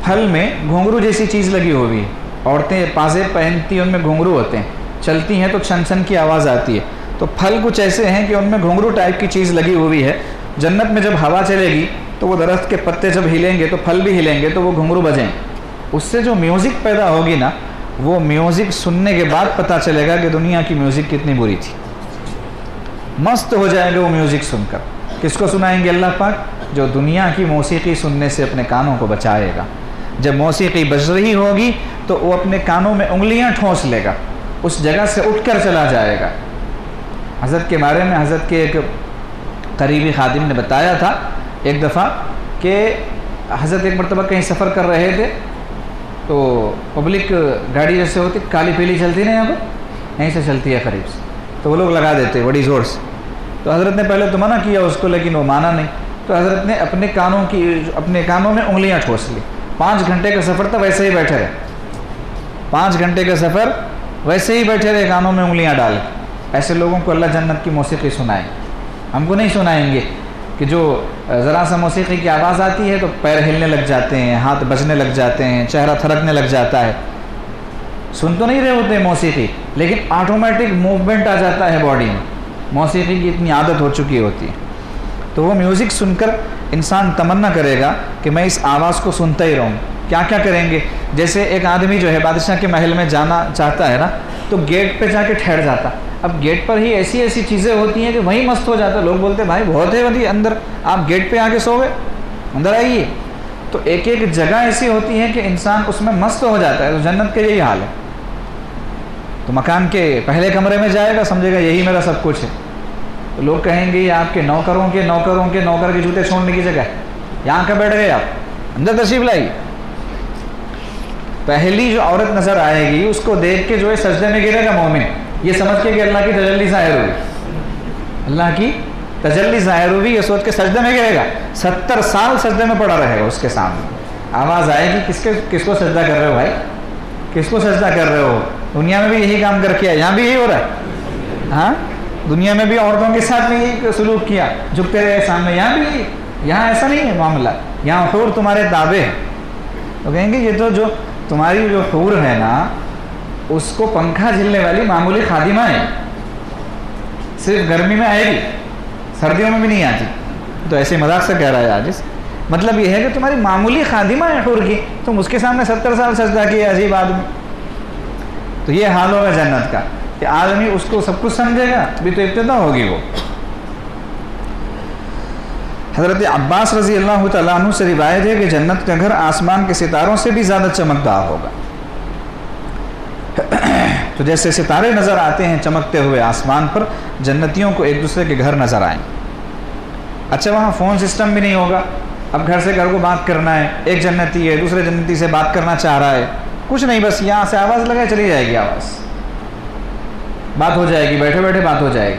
پھل میں گھنگرو جیسی چیز لگی ہوئی ہے. عورتیں پازے پہنتی ہیں، ان میں گھنگرو ہوتے ہیں، چلتی ہیں تو چھن چھن کی آواز آتی ہے. تو پھل کچھ ایسے ہیں کہ ان میں گھنگرو ٹائپ کی چیز لگی ہوئی ہے. جنت میں جب ہوا چلے گی تو وہ درخت کے پتے جب ہلیں گے تو پھل بھی ہلیں گے تو وہ گھنگرو بجیں. اس سے جو میوزک پیدا ہوگی نا، وہ میوزک سننے کے بعد پتہ چلے گا کہ دنیا کی میوزک کتنی بری تھی. مست ہو جائے گا وہ میوزک سن کر. کس کو سنائیں گے اللہ پاک؟ جو دنیا کی موسیقی سننے سے اپنے کانوں کو بچائے گا. جب موسیقی بج رہی ہوگی تو وہ اپنے کانوں میں انگلیاں ٹھونس لے گا، اس جگہ سے اٹھ کر چلا جائے گا. حضرت کے بارے میں حضرت کے ایک قریبی خادم نے بتایا تھا ایک دفعہ کہ حضرت ایک مرتبہ کہیں سفر کر رہے تھے تو پبلک گاڑی جیسے ہوتی کالی پیلی چلتی نا، یہاں پر یہیں سے چلتی ہے قریب سے، تو وہ لوگ لگا دیتے بڑی زور سے. تو حضرت نے پہلے تو منع کیا اس کو، لیکن وہ مانا نہیں. تو حضرت نے اپنے کانوں میں انگلیاں ٹھوس لی. 5 گھنٹے کا سفر تھا، ویسے ہی بیٹھے رہے. 5 گھنٹے کا سفر ویسے ہی بیٹھے رہے کانوں میں انگلیاں ڈال. ایسے لوگوں کو اللہ جنت کی موسیقی سنائے. ہم کو نہیں سنائیں گے کہ جو ذرا سا موسیقی کی آواز آتی ہے تو پیر ہلنے لگ جاتے ہیں، ہاتھ بجنے لگ جاتے ہیں، چہرہ تھرکنے لگ جاتا ہے. سن تو نہیں رہے ہوتے موسیقی، لیکن آٹومیٹک موومنٹ آ جاتا ہے باڈی میں. موسیقی کی اتنی عادت ہو چکی ہوتی ہے. تو وہ میوزک سن کر انسان تمنا کرے گا کہ میں اس آواز کو سنتا ہی رہوں. کیا کیا کریں گے؟ جیسے ایک آدمی جو ہے بادشاہ کے محل میں جانا چاہتا ہے نا، تو گیٹ پہ جا کے ٹھہر جاتا. اب گیٹ پر ہی ایسی ایسی چیزیں ہوتی ہیں کہ وہیں مست ہو جاتا. لوگ بولتے بھائی بہت ہے وہی اندر, آپ گیٹ پہ آ کے سو گئے, اندر آئیے. تو ایک ایک جگہ ایسی ہوتی ہے کہ انسان اس میں مست ہو جاتا ہے. تو جنت کا یہی حال ہے. تو مکان کے پہلے کمرے میں جائے گا, سمجھے گا یہی میرا سب کچھ ہے. تو لوگ کہیں گے یہ آپ کے نوکر کے جوتے چھوڑنے کی جگہ ہے, یہاں کا بیٹھ گئے آپ, اندر تشریف لائیے. پہلی جو عورت نظر آئے گی اس کو دیکھ کے جو ہے سجدے میں گرے گا مومن, یہ سمجھ کے کہ اللہ کی تجلی ظاہر ہوئی, اللہ کی تجلی ظاہر ہوئی, یہ سوچ کے سجدے میں گرے گا. 70 سال سجدے میں پڑا رہے گا. اس کے سامنے آواز آئے گی کس کو سجدہ کر رہے ہو بھائی, کس کو سجدہ کر رہے ہو. دنیا میں بھی یہی کام کر کے, یہاں بھی یہی ہو رہا ہے. ہاں, دنیا میں بھی عورتوں کے ساتھ بھی یہی سلوک کیا, جھکتے رہے سامنے. یہاں بھی, یہاں ایسا نہیں ہے معاملہ, یہاں حور تمہارے تابع ہے. تو کہیں گے یہ تو جو تمہاری جو حور ہے نا, اس کو پنکھا جھلنے والی معمولی خادمہ ہے, صرف گرمی میں آئے گی, سردیوں میں بھی نہیں آتی. تو ایسے مذاق سے کہہ رہا ہے عاجز. مطلب یہ ہے کہ تمہاری معمولی خادمہ ہے حور کی, تم اس کے سامنے 70 سال سجدہ کیا, عجیب آدمی. تو یہ حال ہوگا جنت کا کہ آدمی اس کو سب کچھ سمجھے گا, بھی تو ابتدا ہوگی وہ. حضرت عباس رضی اللہ تعالیٰ عنہ سے روایت ہے کہ جنت کا گھر آسمان کے ستاروں سے بھی زیادہ چمکدار ہوگا. تو جیسے ستارے نظر آتے ہیں چمکتے ہوئے آسمان پر, جنتیوں کو ایک دوسرے کے گھر نظر آئیں. اچھا, وہاں فون سسٹم بھی نہیں ہوگا. اب گھر سے گھر کو بات کرنا ہے, ایک جنتی ہے دوسرے جنتی سے بات کرنا چاہ رہا ہے, کچھ نہیں, بس یہاں سے آواز لگائے چلی جائے گی آواز, بات ہو جائے گی, بیٹھے بیٹھے بات ہو جائے گی,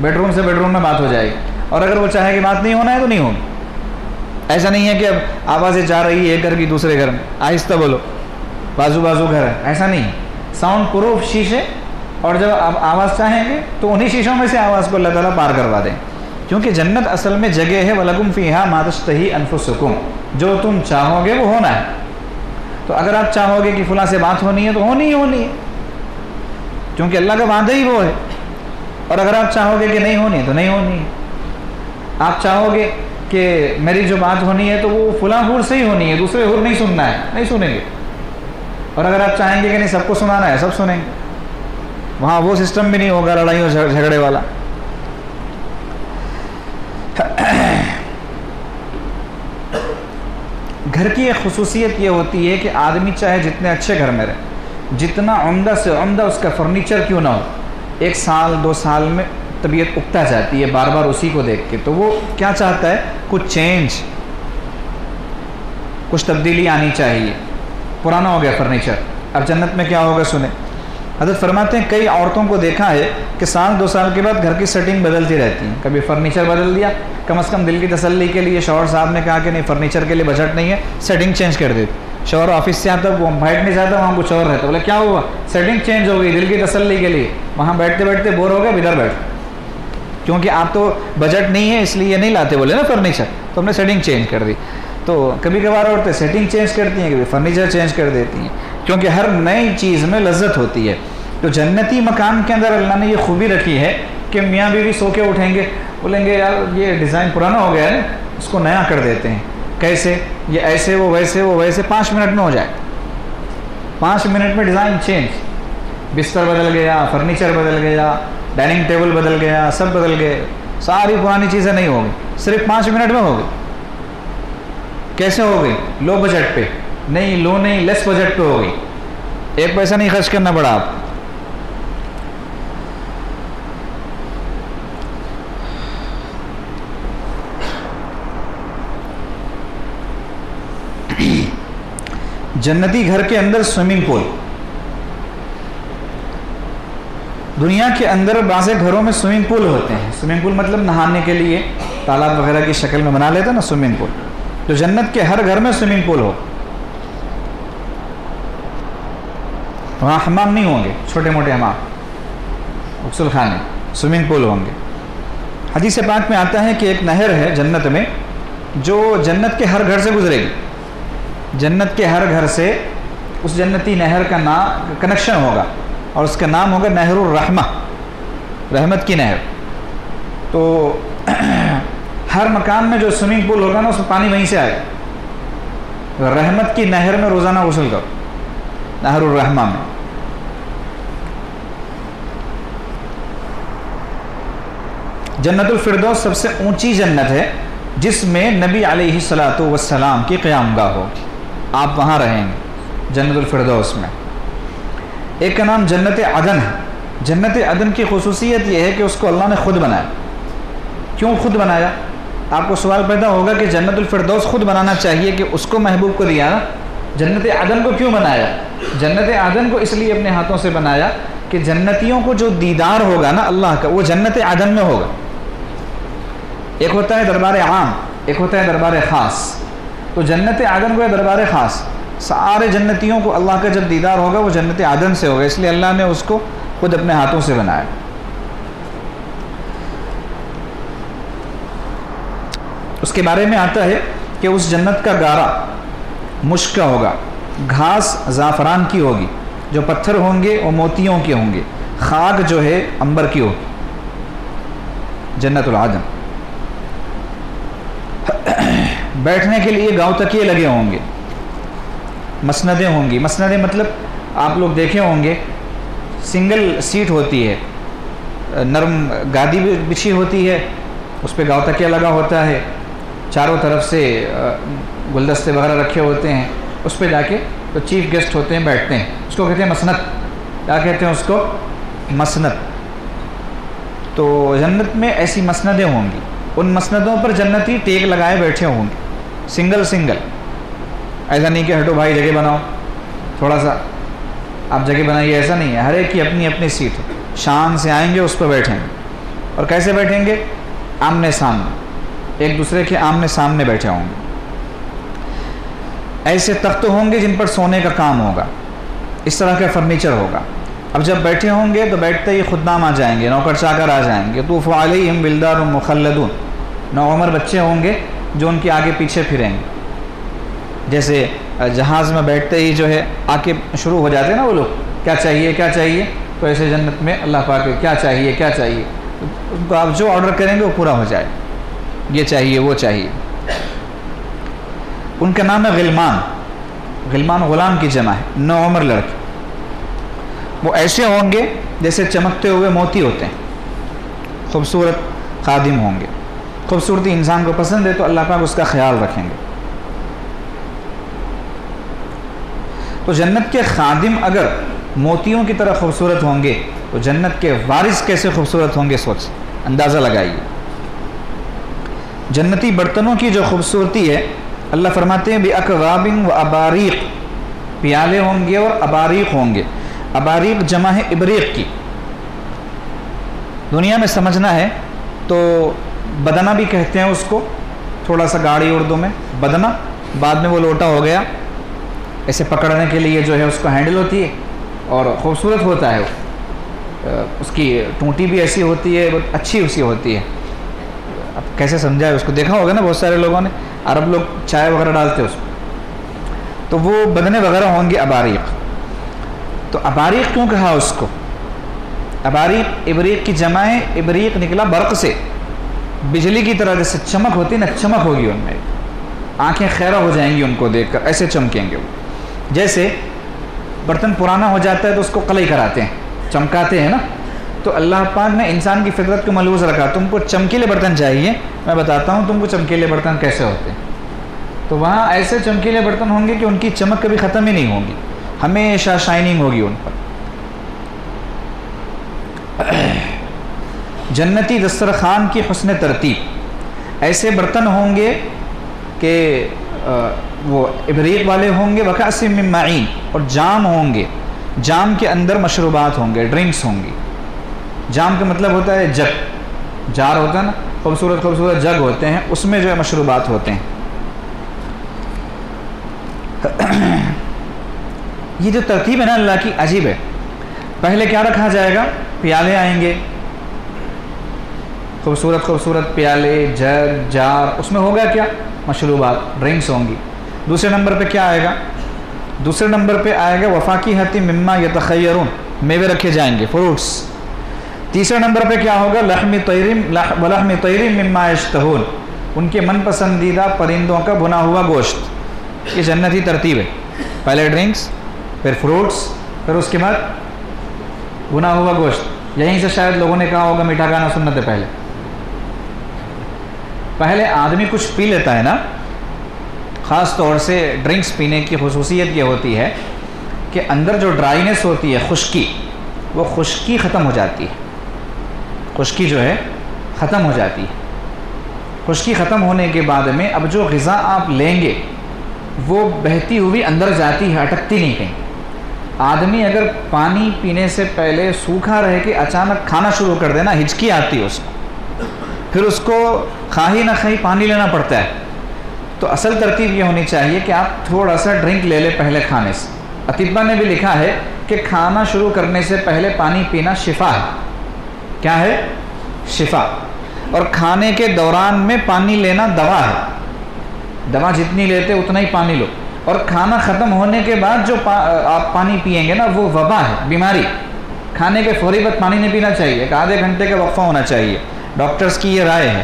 بیڈ روم سے بیڈ روم میں بات ہو جائے گی. اور اگر وہ چاہے کہ بات نہیں ہونا ہے تو نہیں ہوگی. ایسا نہیں ہے کہ اب آوازیں جا رہی ہے ایک گھر کی دوسرے گھر میں, آہستہ بولو, بازو گھر ہے, ایسا نہیں ہے. ساؤنڈ پروف شیشے, اور جب آپ آواز چاہیں گے تو انہی شیشوں میں سے آواز کو اللہ تعالیٰ پار کروا دیں. کیونکہ جنت اصل میں جگہ ہے وَلَكُمْ فِيهَا مَا تَشْتَهِي أَنفُسُكُمْ, جو تم چاہو گے وہ ہونا ہے. تو اگر آپ چاہو گے کہ فلاں سے بات ہونی ہے تو ہونی ہی ہونی ہے, کیونکہ اللہ کا وعدہ ہی وہ ہے. اور اگر آپ چاہو گے کہ نہیں ہونی ہے تو نہیں ہونی ہے. آپ چاہو گے کہ میری جو بات ہونی ہے تو وہ فلاں حور سے ہی ہونی ہے, دوسرے حور نہیں سننا ہے, نہیں سنیں گے. اور اگر آپ چاہیں گے کہ نہیں سب کو سنانا ہے, سب سنیں گے. وہاں وہ سسٹم بھی نہیں ہوگا لڑائی اور جھگڑے والا. گھر کی ایک خصوصیت یہ ہوتی ہے کہ آدمی چاہے جتنے اچھے گھر میں رہے, جتنا عمدہ سے عمدہ اس کا فرنیچر کیوں نہ ہو, 1 سال 2 سال میں طبیعت اکتا جاتی ہے بار بار اسی کو دیکھ کے. تو وہ کیا چاہتا ہے, کچھ چینج, کچھ تبدیلی آنی چاہیے. پرانا ہو گیا فرنیچر. اب جنت میں کیا ہوگا سنیں. حضرت فرماتے ہیں کئی عورتوں کو دیکھا ہے کہ 1-2 سال کے بعد گھر کی سیٹنگ بدلتی رہتی ہیں. کبھی فرنیچر بدل دیا, کم از کم دل کی تسلی کے لیے شوہر صاحب نے کہا کہ نہیں فرنیچر کے لیے بجٹ نہیں ہے, سیٹنگ چینج کر دیتی. شوہر آفس سے آتا, وہ بیٹھ نہیں جاتا, وہاں کچھ اور رہتا. بولے کیا ہوا, سیٹنگ چینج ہو گئی دل کی تسلی کے لیے, وہاں بیٹھتے بیٹھتے بور ہو گئے, ادھر بیٹھ, کیونکہ آپ تو بجٹ نہیں ہے اس لیے نہیں لاتے بولے نا فرنیچر, تو ہم نے سیٹنگ چینج کر دی. تو کبھی کبھار عورتیں سیٹنگ چینج کرتی ہیں, کبھی فرنیچر چینج کر دیتی ہیں, کیونکہ ہر نئی چیز میں لذت ہوتی ہے. تو جنتی مکان کے اندر اللہ نے یہ خوبی رکھی ہے کہ میاں بیوی سو کے اٹھیں گے, بولیں گے یار یہ ڈیزائن پرانا ہو گیا ہے نا, اس کو نیا کر دیتے ہیں. کیسے, یہ ایسے وہ ویسے 5 منٹ میں ہو جائے. 5 منٹ میں ڈیزائن چینج, بستر بدل گیا, فرنیچر بدل گیا, ڈائننگ ٹیبل بدل گیا, سب بدل گئے. ساری پرانی چیزیں نہیں ہو گئی, صرف 5 منٹ میں ہو گئی. کیسے ہو گئی, لو بجٹ پہ, نہیں لو نہیں لیس بجٹ پہ ہو گئی, 1 پیسہ نہیں خرچ کرنا پڑا آپ. جنتی گھر کے اندر سوئمنگ پول. دنیا کے اندر بعض گھروں میں سوئمنگ پول ہوتے ہیں. سوئمنگ پول مطلب نہانے کے لیے تالاب وغیرہ کی شکل میں بنا لیتے ہیں نا سوئمنگ پول. تو جنت کے ہر گھر میں سوئمنگ پول ہو. وہاں حمام نہیں ہوں گے, چھوٹے موٹے حمام, غسل خانے, سوئمنگ پول ہوں گے. حدیث پاک میں آتا ہے کہ ایک نہر ہے جنت میں جو جنت کے ہر گھر سے گزرے گی. جنت کے ہر گھر سے اس جنتی نہر کا نام کنیکشن ہوگا, اور اس کا نام ہوگا نہر الرحمہ, رحمت کی نہر. تو ہر مکان میں جو سوئمنگ پول ہوگا نا اس میں پانی وہیں سے آئے گا. رحمت کی نہر میں روزانہ غسل کرو, نہر الرحمہ میں. جنت الفردوس سب سے اونچی جنت ہے جس میں نبی علیہ الصلاۃ والسلام کی قیام گاہ ہوگی، آپ وہاں رہیں گے جنت الفردوس میں۔ ایک کا نام جنت عدن ہے۔ جنت عدن کی خصوصیت یہ ہے کہ اس کو اللہ نے خود بنایا۔ کیوں خود بنایا؟ آپ کو سوال پیدا ہوگا کہ جنت الفردوس خود بنانا چاہیے کہ اس کو محبوب کو دیا نا، جنت عدن کو کیوں بنایا؟ جنت عدن کو اس لیے اپنے ہاتھوں سے بنایا کہ جنتیوں کو جو دیدار ہوگا نا اللہ کا، وہ جنت عدن میں ہوگا۔ ایک ہوتا ہے دربار عام، ایک ہوتا ہے دربار خاص۔ تو جنت عدن کو ہے دربار خاص، سارے جنتیوں کو اللہ کا جب دیدار ہوگا وہ جنت عدن سے ہوگا، اس لیے اللہ نے اس کو خود اپنے ہاتھوں سے بنایا۔ اس کے بارے میں آتا ہے کہ اس جنت کا گارا مشک کا ہوگا، گھاس زعفران کی ہوگی، جو پتھر ہوں گے وہ موتیوں کے ہوں گے، خاک جو ہے عنبر کی ہوگی، جنت العدن۔ بیٹھنے کے لیے گاؤں تکیے لگے ہوں گے، مسندیں ہوں گی۔ مسندیں مطلب آپ لوگ دیکھے ہوں گے، سنگل سیٹ ہوتی ہے، نرم گادی بھی بچھی ہوتی ہے، اس پہ گاؤں تکیہ لگا ہوتا ہے، چاروں طرف سے گلدستے وغیرہ رکھے ہوتے ہیں، اس پہ جا کے تو چیف گیسٹ ہوتے ہیں بیٹھتے ہیں، اس کو کہتے ہیں مسند۔ کیا کہتے ہیں اس کو؟ مسند۔ تو جنت میں ایسی مسندیں ہوں گی، ان مسندوں پر جنتی ٹیک لگائے بیٹھے ہوں گے، سنگل سنگل۔ ایسا نہیں کہ ہٹو بھائی جگہ بناؤ، تھوڑا سا آپ جگہ بنائیے، ایسا نہیں ہے، ہر ایک کی اپنی اپنی سیٹ ہے، شان سے آئیں گے اس پہ بیٹھیں گے۔ اور کیسے بیٹھیں گے؟ آمنے سامنے، ایک دوسرے کے آمنے سامنے بیٹھے ہوں گے۔ ایسے تخت ہوں گے جن پر سونے کا کام ہوگا، اس طرح کا فرنیچر ہوگا۔ اب جب بیٹھے ہوں گے تو بیٹھتے ہی خدام آ جائیں گے، نوکر چاکر آ جائیں گے، طوف علیہم ولدان مخلدون، نوعمر بچے ہوں گے جو ان کے آگے پیچھے پھریں گے۔ جیسے جہاز میں بیٹھتے ہی جو ہے آ کے شروع ہو جاتے ہیں نا وہ لوگ، کیا چاہیے کیا چاہیے، تو ایسے جنت میں اللہ پاک کیا چاہیے کیا چاہیے، ان کو آپ جو آرڈر کریں گے وہ پورا ہو جائے، یہ چاہیے وہ چاہیے۔ ان کا نام ہے غلمان، غلمان غلام کی جمع ہے، نوعمر لڑکے۔ وہ ایسے ہوں گے جیسے چمکتے ہوئے موتی ہوتے ہیں، خوبصورت خادم ہوں گے۔ خوبصورتی انسان کو پسند ہے تو اللہ پاک اس کا خیال رکھیں گے۔ تو جنت کے خادم اگر موتیوں کی طرح خوبصورت ہوں گے تو جنت کے وارث کیسے خوبصورت ہوں گے، سوچ اندازہ لگائیے۔ جنتی برتنوں کی جو خوبصورتی ہے، اللہ فرماتے ہیں بِأَكْوَابٍ وَأَبَارِيقٍ، پیالے ہوں گے اور اباریق ہوں گے۔ اباریق جمع ہے ابریق کی۔ دنیا میں سمجھنا ہے تو بدنہ بھی کہتے ہیں اس کو، تھوڑا سا گاڑی اردو میں بدنہ، بعد میں وہ لوٹا ہو گیا، ایسے پکڑنے کے لیے جو ہے اس کو ہینڈل ہوتی ہے اور خوبصورت ہوتا ہے وہ، اس کی ٹونٹی بھی ایسی ہوتی ہے، بہت اچھی اسی ہوتی ہے۔ اب کیسے سمجھائے، اس کو دیکھا ہوگا نا بہت سارے لوگوں نے، عرب لوگ چائے وغیرہ ڈالتے اس میں، تو وہ بدنے وغیرہ ہوں گے اباریق۔ تو اباریق کیوں کہا اس کو؟ اباریق ابریق کی جمع ہے، ابریق نکلا برق سے، بجلی کی طرح جیسے چمک ہوتی ہے نا، چمک ہوگی ان میں، آنکھیں خیرہ ہو جائیں گی ان کو دیکھ کر، ایسے چمکیں گے وہ۔ جیسے برتن پرانا ہو جاتا ہے تو اس کو قلعی کراتے ہیں، چمکاتے ہیں نا، تو اللہ پاک نے انسان کی فطرت کو ملحوظ رکھا، تم کو چمکیلے برتن چاہیے، میں بتاتا ہوں تم کو چمکیلے برتن کیسے ہوتے ہیں۔ تو وہاں ایسے چمکیلے برتن ہوں گے کہ ان کی چمک کبھی ختم ہی نہیں ہوگی، ہمیشہ شائننگ ہوگی ان پر۔ جنتی دسترخوان کی حسن ترتیب، ایسے برتن ہوں گے کہ وہ ابریق والے ہوں گے، وکأس من معین، اور جام ہوں گے، جام کے اندر مشروبات ہوں گے، ڈرنکس ہوں گی۔ جام کا مطلب ہوتا ہے جگ، جار ہوتا ہے نا، خوبصورت خوبصورت جگ ہوتے ہیں، اس میں جو ہے مشروبات ہوتے ہیں۔ یہ جو ترتیب ہے نا اللہ کی عجیب ہے۔ پہلے کیا رکھا جائے گا؟ پیالے آئیں گے، خوبصورت خوبصورت پیالے، جگ، جار، اس میں ہوگا کیا؟ مشروبات، ڈرنکس ہوں گی۔ دوسرے نمبر پہ کیا آئے گا؟ دوسرے نمبر پہ آئے گا وفاکہۃ مما یتخیرون، میوے رکھے جائیں گے، فروٹس۔ تیسرے نمبر پہ کیا ہوگا؟ لحم طیر مما یشتہون، ان کے من پسندیدہ پرندوں کا بھنا ہوا گوشت۔ یہ جنتی ترتیب ہے، پہلے ڈرنکس، پھر فروٹس، پھر اس کے بعد بھنا ہوا گوشت۔ یہیں سے شاید لوگوں نے کہا ہوگا میٹھا کھانا سنت ہے پہلے، پہلے آدمی کچھ پی لیتا ہے نا، خاص طور سے ڈرنکس پینے کی خصوصیت یہ ہوتی ہے کہ اندر جو ڈرائینس ہوتی ہے، خشکی، وہ خشکی ختم ہو جاتی ہے، خشکی جو ہے ختم ہو جاتی ہے۔ خشکی ختم ہونے کے بعد میں اب جو غذا آپ لیں گے وہ بہتی ہوئی اندر جاتی ہے، اٹکتی نہیں کہیں۔ آدمی اگر پانی پینے سے پہلے سوکھا رہ کے اچانک کھانا شروع کر دینا، ہچکی آتی ہے اس کو، پھر اس کو خواہی نہ خواہی پانی لینا پڑتا ہے۔ تو اصل ترتیب یہ ہونی چاہیے کہ آپ تھوڑا سا ڈرنک لے لیں پہلے کھانے سے۔ اطباء نے بھی لکھا ہے کہ کھانا شروع کرنے سے پہلے پانی پینا شفا ہے۔ کیا ہے؟ شفا۔ اور کھانے کے دوران میں پانی لینا دوا ہے، دوا جتنی لیتے اتنا ہی پانی لو۔ اور کھانا ختم ہونے کے بعد جو آپ پانی پئیں گے نا، وہ وبا ہے، بیماری۔ کھانے کے فوری بعد پانی نہیں پینا چاہیے، ایک آدھے گھنٹے کا وقفہ ہونا چاہیے، ڈاکٹرز کی یہ رائے ہے۔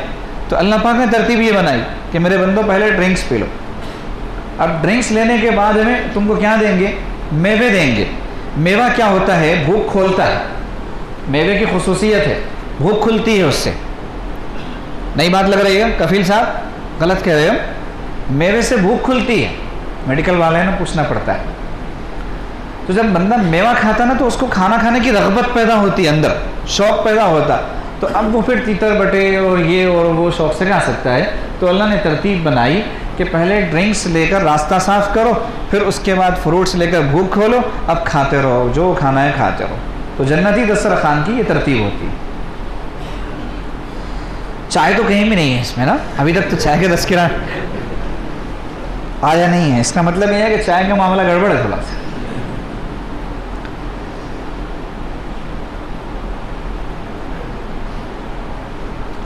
تو اللہ پاک نے ترتیب یہ بنائی کہ میرے بندوں پہلے ڈرنکس پی لو۔ اب ڈرنکس لینے کے بعد میں تم کو کیا دیں گے؟ میوے دیں گے۔ میوہ کیا ہوتا ہے؟ بھوک کھولتا ہے، میوے کی خصوصیت ہے، بھوک کھلتی ہے اس سے۔ نئی بات لگ رہی ہے کفیل صاحب؟ غلط کہہ رہے ہو، میوے سے بھوک کھلتی ہے، میڈیکل والے نے پوچھنا پڑتا ہے۔ تو جب بندہ میوہ کھاتا ہے نا تو اس کو کھانا کھانے کی رغبت پیدا ہوتی ہے، اندر شوق پیدا ہوتا، تو اب وہ پھر تیتر بٹے اور یہ اور وہ شوق سے کھا سکتا ہے۔ تو اللہ نے ترتیب بنائی کہ پہلے ڈرنکس لے کر راستہ صاف کرو، پھر اس کے بعد فروٹس لے کر بھوک کھولو، اب کھاتے رہو، جو کھانا ہے کھاتے رہو۔ تو جنتی دسترخوان کی یہ ترتیب ہوتی ہے۔ چائے تو کہیں بھی نہیں ہے اس میں نا، ابھی تک تو چائے کا تذکرہ آیا نہیں ہے۔ اس کا مطلب یہ ہے کہ چائے کا معاملہ گڑبڑ ہے تھوڑا سا۔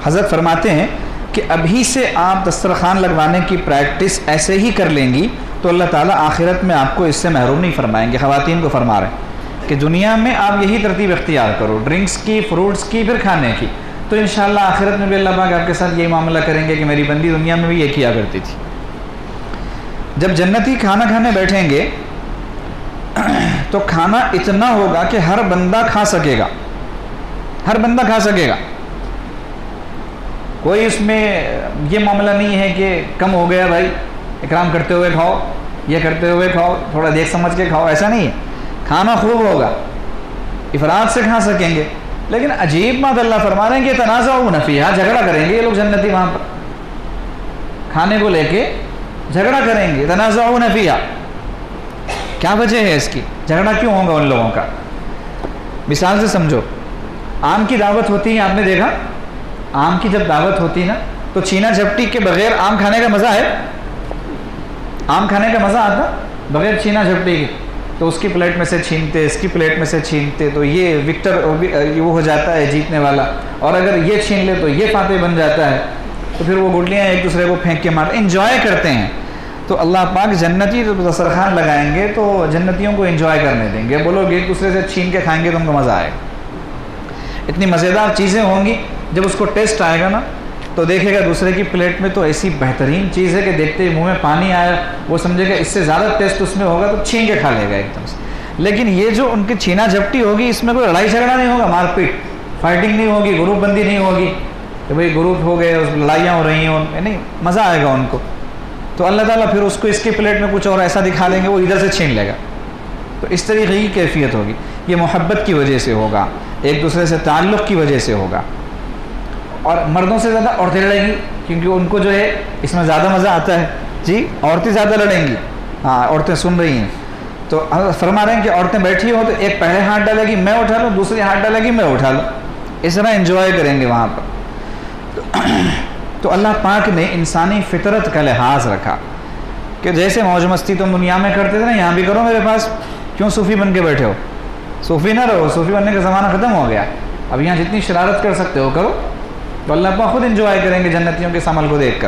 حضرت فرماتے ہیں کہ ابھی سے آپ دسترخوان لگوانے کی پریکٹس ایسے ہی کر لیں گی تو اللہ تعالیٰ آخرت میں آپ کو اس سے محروم نہیں فرمائیں گے۔ خواتین کو فرما رہے ہیں کہ دنیا میں آپ یہی ترتیب اختیار کرو، ڈرنکس کی، فروٹس کی، پھر کھانے کی، تو انشاءاللہ آخرت میں بھی اللہ پاک آپ کے ساتھ یہی معاملہ کریں گے کہ میری بندی دنیا میں بھی یہ کیا کرتی تھی۔ جب جنتی کھانا کھانے بیٹھیں گے تو کھانا اتنا ہوگا کہ ہر بندہ کھا سکے گا، ہر بندہ کھا سکے گا۔ کوئی اس میں یہ معاملہ نہیں ہے کہ کم ہو گیا بھائی، اکرام کرتے ہوئے کھاؤ، یہ کرتے ہوئے کھاؤ، تھوڑا دیکھ سمجھ کے کھاؤ، ایسا نہیں ہے۔ کھانا خوب ہوگا، افراد سے کھا سکیں گے۔ لیکن عجیب بات اللہ فرما رہے ہیں کہ تنازعون فیہا، جھگڑا کریں گے یہ لوگ جنتی، وہاں پر کھانے کو لے کے جھگڑا کریں گے۔ تنازعون فیہا، کیا وجہ ہے اس کی؟ جھگڑا کیوں ہوگا ان لوگوں کا؟ مثال سے سمجھو، آم کی دعوت ہوتی ہے، آپ نے دیکھا آم کی جب دعوت ہوتی نا تو چھینا جھپٹی کے بغیر آم کھانے کا مزہ ہے؟ آم کھانے کا مزہ آتا بغیر چھینا جھپٹی کے؟ تو اس کی پلیٹ میں سے چھینتے، اس کی پلیٹ میں سے چھینتے، تو یہ وکٹر وہ ہو جاتا ہے جیتنے والا، اور اگر یہ چھین لے تو یہ فاتح بن جاتا ہے، تو پھر وہ گڈلیاں ایک دوسرے کو پھینک کے مارتے، انجوائے کرتے ہیں۔ تو اللہ پاک جنتی جب دسترخوان لگائیں گے تو جنتیوں کو انجوائے کرنے دیں گے، وہ لوگ ایک دوسرے سے چھین کے کھائیں گے تو ان کو مزہ آئے گا۔ اتنی مزیدار چیزیں ہوں گی، جب اس کو ٹیسٹ آئے گا نا تو دیکھے گا دوسرے کی پلیٹ میں تو ایسی بہترین چیز ہے کہ دیکھتے ہی منہ میں پانی آیا، وہ سمجھے گا اس سے زیادہ ٹیسٹ اس میں ہوگا تو چھین کے کھا لے گا ایک دم سے۔ لیکن یہ جو ان کی چھینا جھپٹی ہوگی، اس میں کوئی لڑائی جھگڑا نہیں ہوگا، مار پیٹ، فائٹنگ نہیں ہوگی، گروپ بندی نہیں ہوگی کہ بھئی گروپ ہو گئے، اس لڑائیاں ہو رہی ہیں، نہیں، مزہ آئے گا ان کو۔ تو اللہ تعالیٰ پھر اس کو اس کی پلیٹ میں کچھ اور ایسا دکھا دیں گے، وہ ادھر سے چھین لے گا۔ تو اس طریقے کی کیفیت ہوگی۔ یہ محبت کی وجہ سے ہوگا، ایک دوسرے سے تعلق کی وجہ سے ہوگا۔ اور مردوں سے زیادہ عورتیں لڑیں گی، کیونکہ ان کو جو ہے اس میں زیادہ مزہ آتا ہے۔ جی، عورتیں زیادہ لڑیں گی۔ ہاں، عورتیں سن رہی ہیں تو فرما رہے ہیں کہ عورتیں بیٹھی ہوں تو ایک پہلے ہاتھ ڈالے گی میں اٹھا لوں، دوسری ہاتھ ڈالے گی میں اٹھا لوں، اس طرح انجوائے کریں گے وہاں پر۔ تو اللہ پاک نے انسانی فطرت کا لحاظ رکھا کہ جیسے موج مستی تم دنیا میں کرتے تھے نا، یہاں بھی کرو میرے پاس، کیوں صوفی بن کے بیٹھے ہو؟ صوفی نہ رہو، صوفی بننے کا زمانہ ختم ہو گیا، اب یہاں جتنی شرارت کر سکتے ہو کرو۔ تو اللہ پاک خود انجوائے کریں گے جنتیوں کے اس عمل کو دیکھ کر۔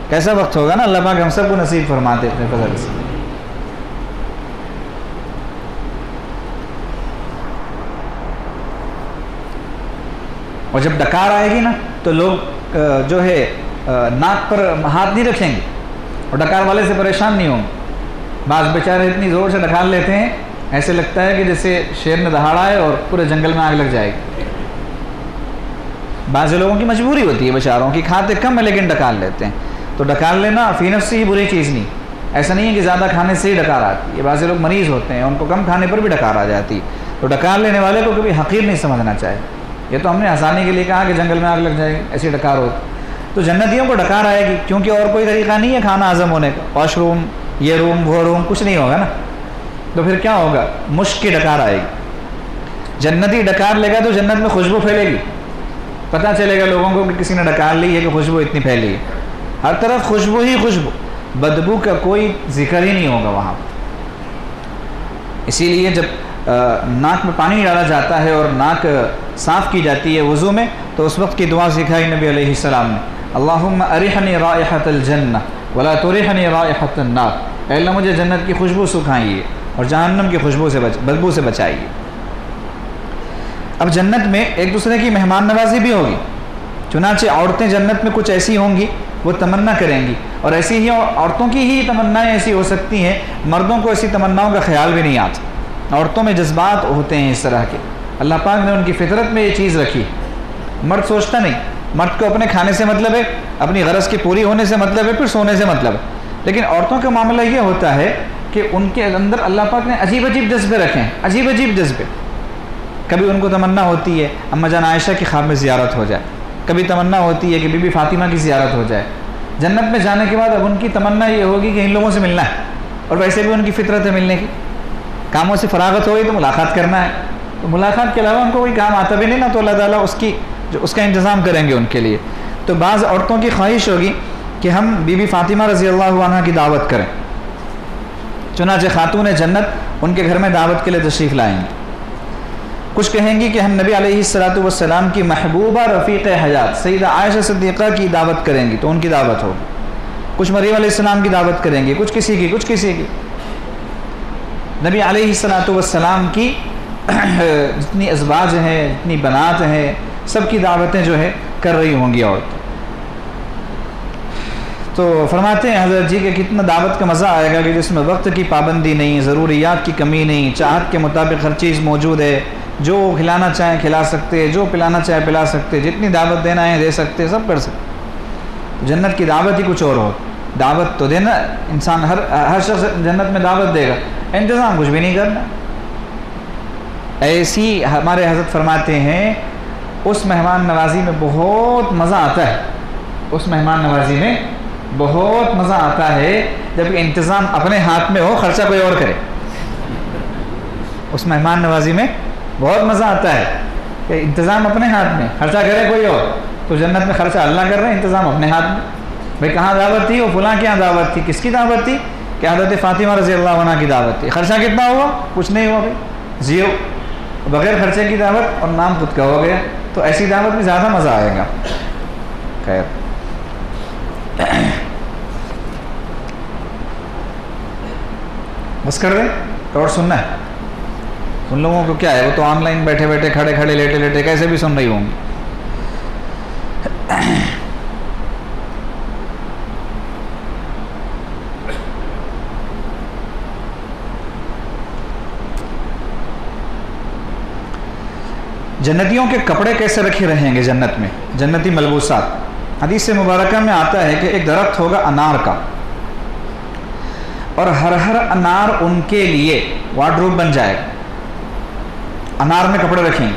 کیسا وقت ہوگا نا، اللہ پاک ہم سب کو نصیب فرماتے اپنے فضل سے۔ اور جب ڈکار آئے گی نا تو لوگ جو ہے ناک پر ہاتھ نہیں رکھیں گے اور ڈکار والے سے پریشان نہیں ہوں گے۔ بعض بیچارے اتنی زور سے ڈکار لیتے ہیں، ایسے لگتا ہے کہ جیسے شیر نے دہاڑا ہے اور پورے جنگل میں آگ لگ جائے گی۔ بعض لوگوں کی مجبوری ہوتی ہے بیچاروں کی، کھاتے کم ہے لیکن ڈکال لیتے ہیں، تو ڈکال لینا فی نفس سے ہی بری چیز نہیں، ایسا نہیں ہے کہ زیادہ کھانے سے ہی ڈکار آتی ہے، بعض لوگ مریض ہوتے ہیں ان کو کم کھانے پر بھی ڈکار آ جاتی ہے، تو ڈکال لینے والے کو کبھی حقیر نہیں سمجھنا چاہیے، یہ تو ہم نے آسانی کے لیے کہا کہ جنگل میں آگ لگ جائے گی ایسی ڈکار ہوتی، تو جنتیوں کو ڈکار آئے گی کیونکہ اور کوئی طریقہ نہیں ہے کھانا ہضم ہونے کا، واش روم یہ روم وہ روم کچھ نہیں ہوگا نا، تو پھر کیا ہوگا؟ مشک کی ڈکار آئے گی۔ جنتی ڈکار لے گا تو جنت میں خوشبو پھیلے گی، پتہ چلے گا لوگوں کو کہ کسی نے ڈکار لی ہے کہ خوشبو اتنی پھیلی ہے، ہر طرف خوشبو ہی خوشبو، بدبو کا کوئی ذکر ہی نہیں ہوگا وہاں۔ اسی لیے جب ناک میں پانی ڈالا جاتا ہے اور ناک صاف کی جاتی ہے وضو میں، تو اس وقت کی دعا سکھائی نبی علیہ السلام نے، اللہم ارحنی رائحۃ الجنہ ولا ترحنی رائحۃ النار، اے اللہ مجھے جنت کی خوشبو سکھائیے اور جہنم کی خوشبو سے بدبو سے بچائیے۔ اب جنت میں ایک دوسرے کی مہمان نوازی بھی ہوگی، چنانچہ عورتیں جنت میں کچھ ایسی ہوں گی وہ تمنا کریں گی، اور ایسی ہی عورتوں کی ہی تمنائیں ایسی ہو سکتی ہیں، مردوں کو ایسی تمناؤں کا خیال بھی نہیں آتا، عورتوں میں جذبات ہوتے ہیں اس طرح کے، اللہ پاک نے ان کی فطرت میں یہ چیز رکھی، مرد سوچتا نہیں، مرد کو اپنے کھانے سے مطلب ہے، اپنی غرض کی پوری ہونے سے مطلب ہے، پھر سونے سے مطلب ہے، لیکن عورتوں کا معاملہ یہ ہوتا ہے کہ ان کے اندر اللہ پاک نے عجیب عجیب جذبے رکھے ہیں، عجیب عجیب جذبے، کبھی ان کو تمنا ہوتی ہے اماں جان عائشہ کی خواب میں زیارت ہو جائے، کبھی تمنا ہوتی ہے کہ بی بی فاطمہ کی زیارت ہو جائے، جنت میں جانے کے بعد اب ان کی تمنا یہ ہوگی کہ ان لوگوں سے ملنا ہے، اور ویسے بھی ان کی فطرت ہے ملنے کی، کاموں سے فراغت ہوئی تو ملاقات کرنا ہے، تو ملاقات کے علاوہ ان کو کوئی کام آتا بھی نہیں نا، تو اللہ تعالیٰ اس کا انتظام کریں گے ان کے لیے، تو بعض عورتوں کی خواہش ہوگی کہ ہم بی بی فاطمہ رضی اللہ عنہ کی دعوت کریں، چنانچہ خاتون جنت ان کے گھر میں دعوت کے لیے تشریف لائیں گے، کچھ کہیں گی کہ ہم نبی علیہ السلام کی محبوبہ رفیق حیات سیدہ عائشہ صدیقہ کی دعوت کریں گی تو ان کی دعوت ہوگی، کچھ مریم علیہ السلام کی دعوت کریں گے، کچھ کسی کی نبی علیہ السلام کی جتنی ازواج ہیں جتنی بنات ہیں سب کی دعوتیں جو ہے کر رہی ہوں گی عورت، تو فرماتے ہیں حضرت جی کہ کتنا دعوت کا مزہ آئے گا کہ جس میں وقت کی پابندی نہیں، ضروریات کی کمی نہیں، چاہت کے مطابق ہر چیز موجود ہے، جو کھلانا چاہیں کھلا سکتے، جو پلانا چاہے پلا سکتے، جتنی دعوت دینا ہے دے سکتے، سب کر سکتے، جنت کی دعوت ہی کچھ اور ہو، دعوت تو دینا انسان ہر شخص جنت میں دعوت دے گا، انتظام کچھ بھی نہیں کرنا، ایسی ہمارے حضرت فرماتے ہیں اس مہمان نوازی میں بہت مزہ آتا ہے، اس مہمان نوازی میں بہت مزہ آتا ہے جب انتظام اپنے ہاتھ میں ہو، خرچہ کوئی اور کرے، اس مہمان نوازی میں بہت مزہ آتا ہے کہ انتظام اپنے ہاتھ میں، خرچہ کرے کوئی اور، تو جنت میں خرچہ اللہ کر رہے ہیں، انتظام اپنے ہاتھ میں، بھئی کہاں دعوت تھی؟ وہ فلاں کے یہاں دعوت تھی، کس کی دعوت تھی؟ کہ حضرت فاطمہ رضی اللہ عنہ کی دعوت تھی، خرچہ کتنا ہوا؟ کچھ نہیں ہوا بھائی، زیرو، بغیر خرچے کی دعوت اور نام خود کا ہو گیا، تو ایسی دعوت میں زیادہ مزہ آئے گا۔ خیر بس کر دیں اور سننا ہے، ان لوگوں کو کیا ہے، وہ تو آن لائن بیٹھے بیٹھے کھڑے کھڑے لیٹے لیٹے کیسے بھی سن رہی ہوں گی۔ جنتیوں کے کپڑے کیسے رکھے رہیں گے جنت میں، جنتی ملبوسات، حدیث مبارکہ میں آتا ہے کہ ایک درخت ہوگا انار کا، اور ہر انار ان کے لیے وارڈروب بن جائے گا، انار میں کپڑے رکھیں گے۔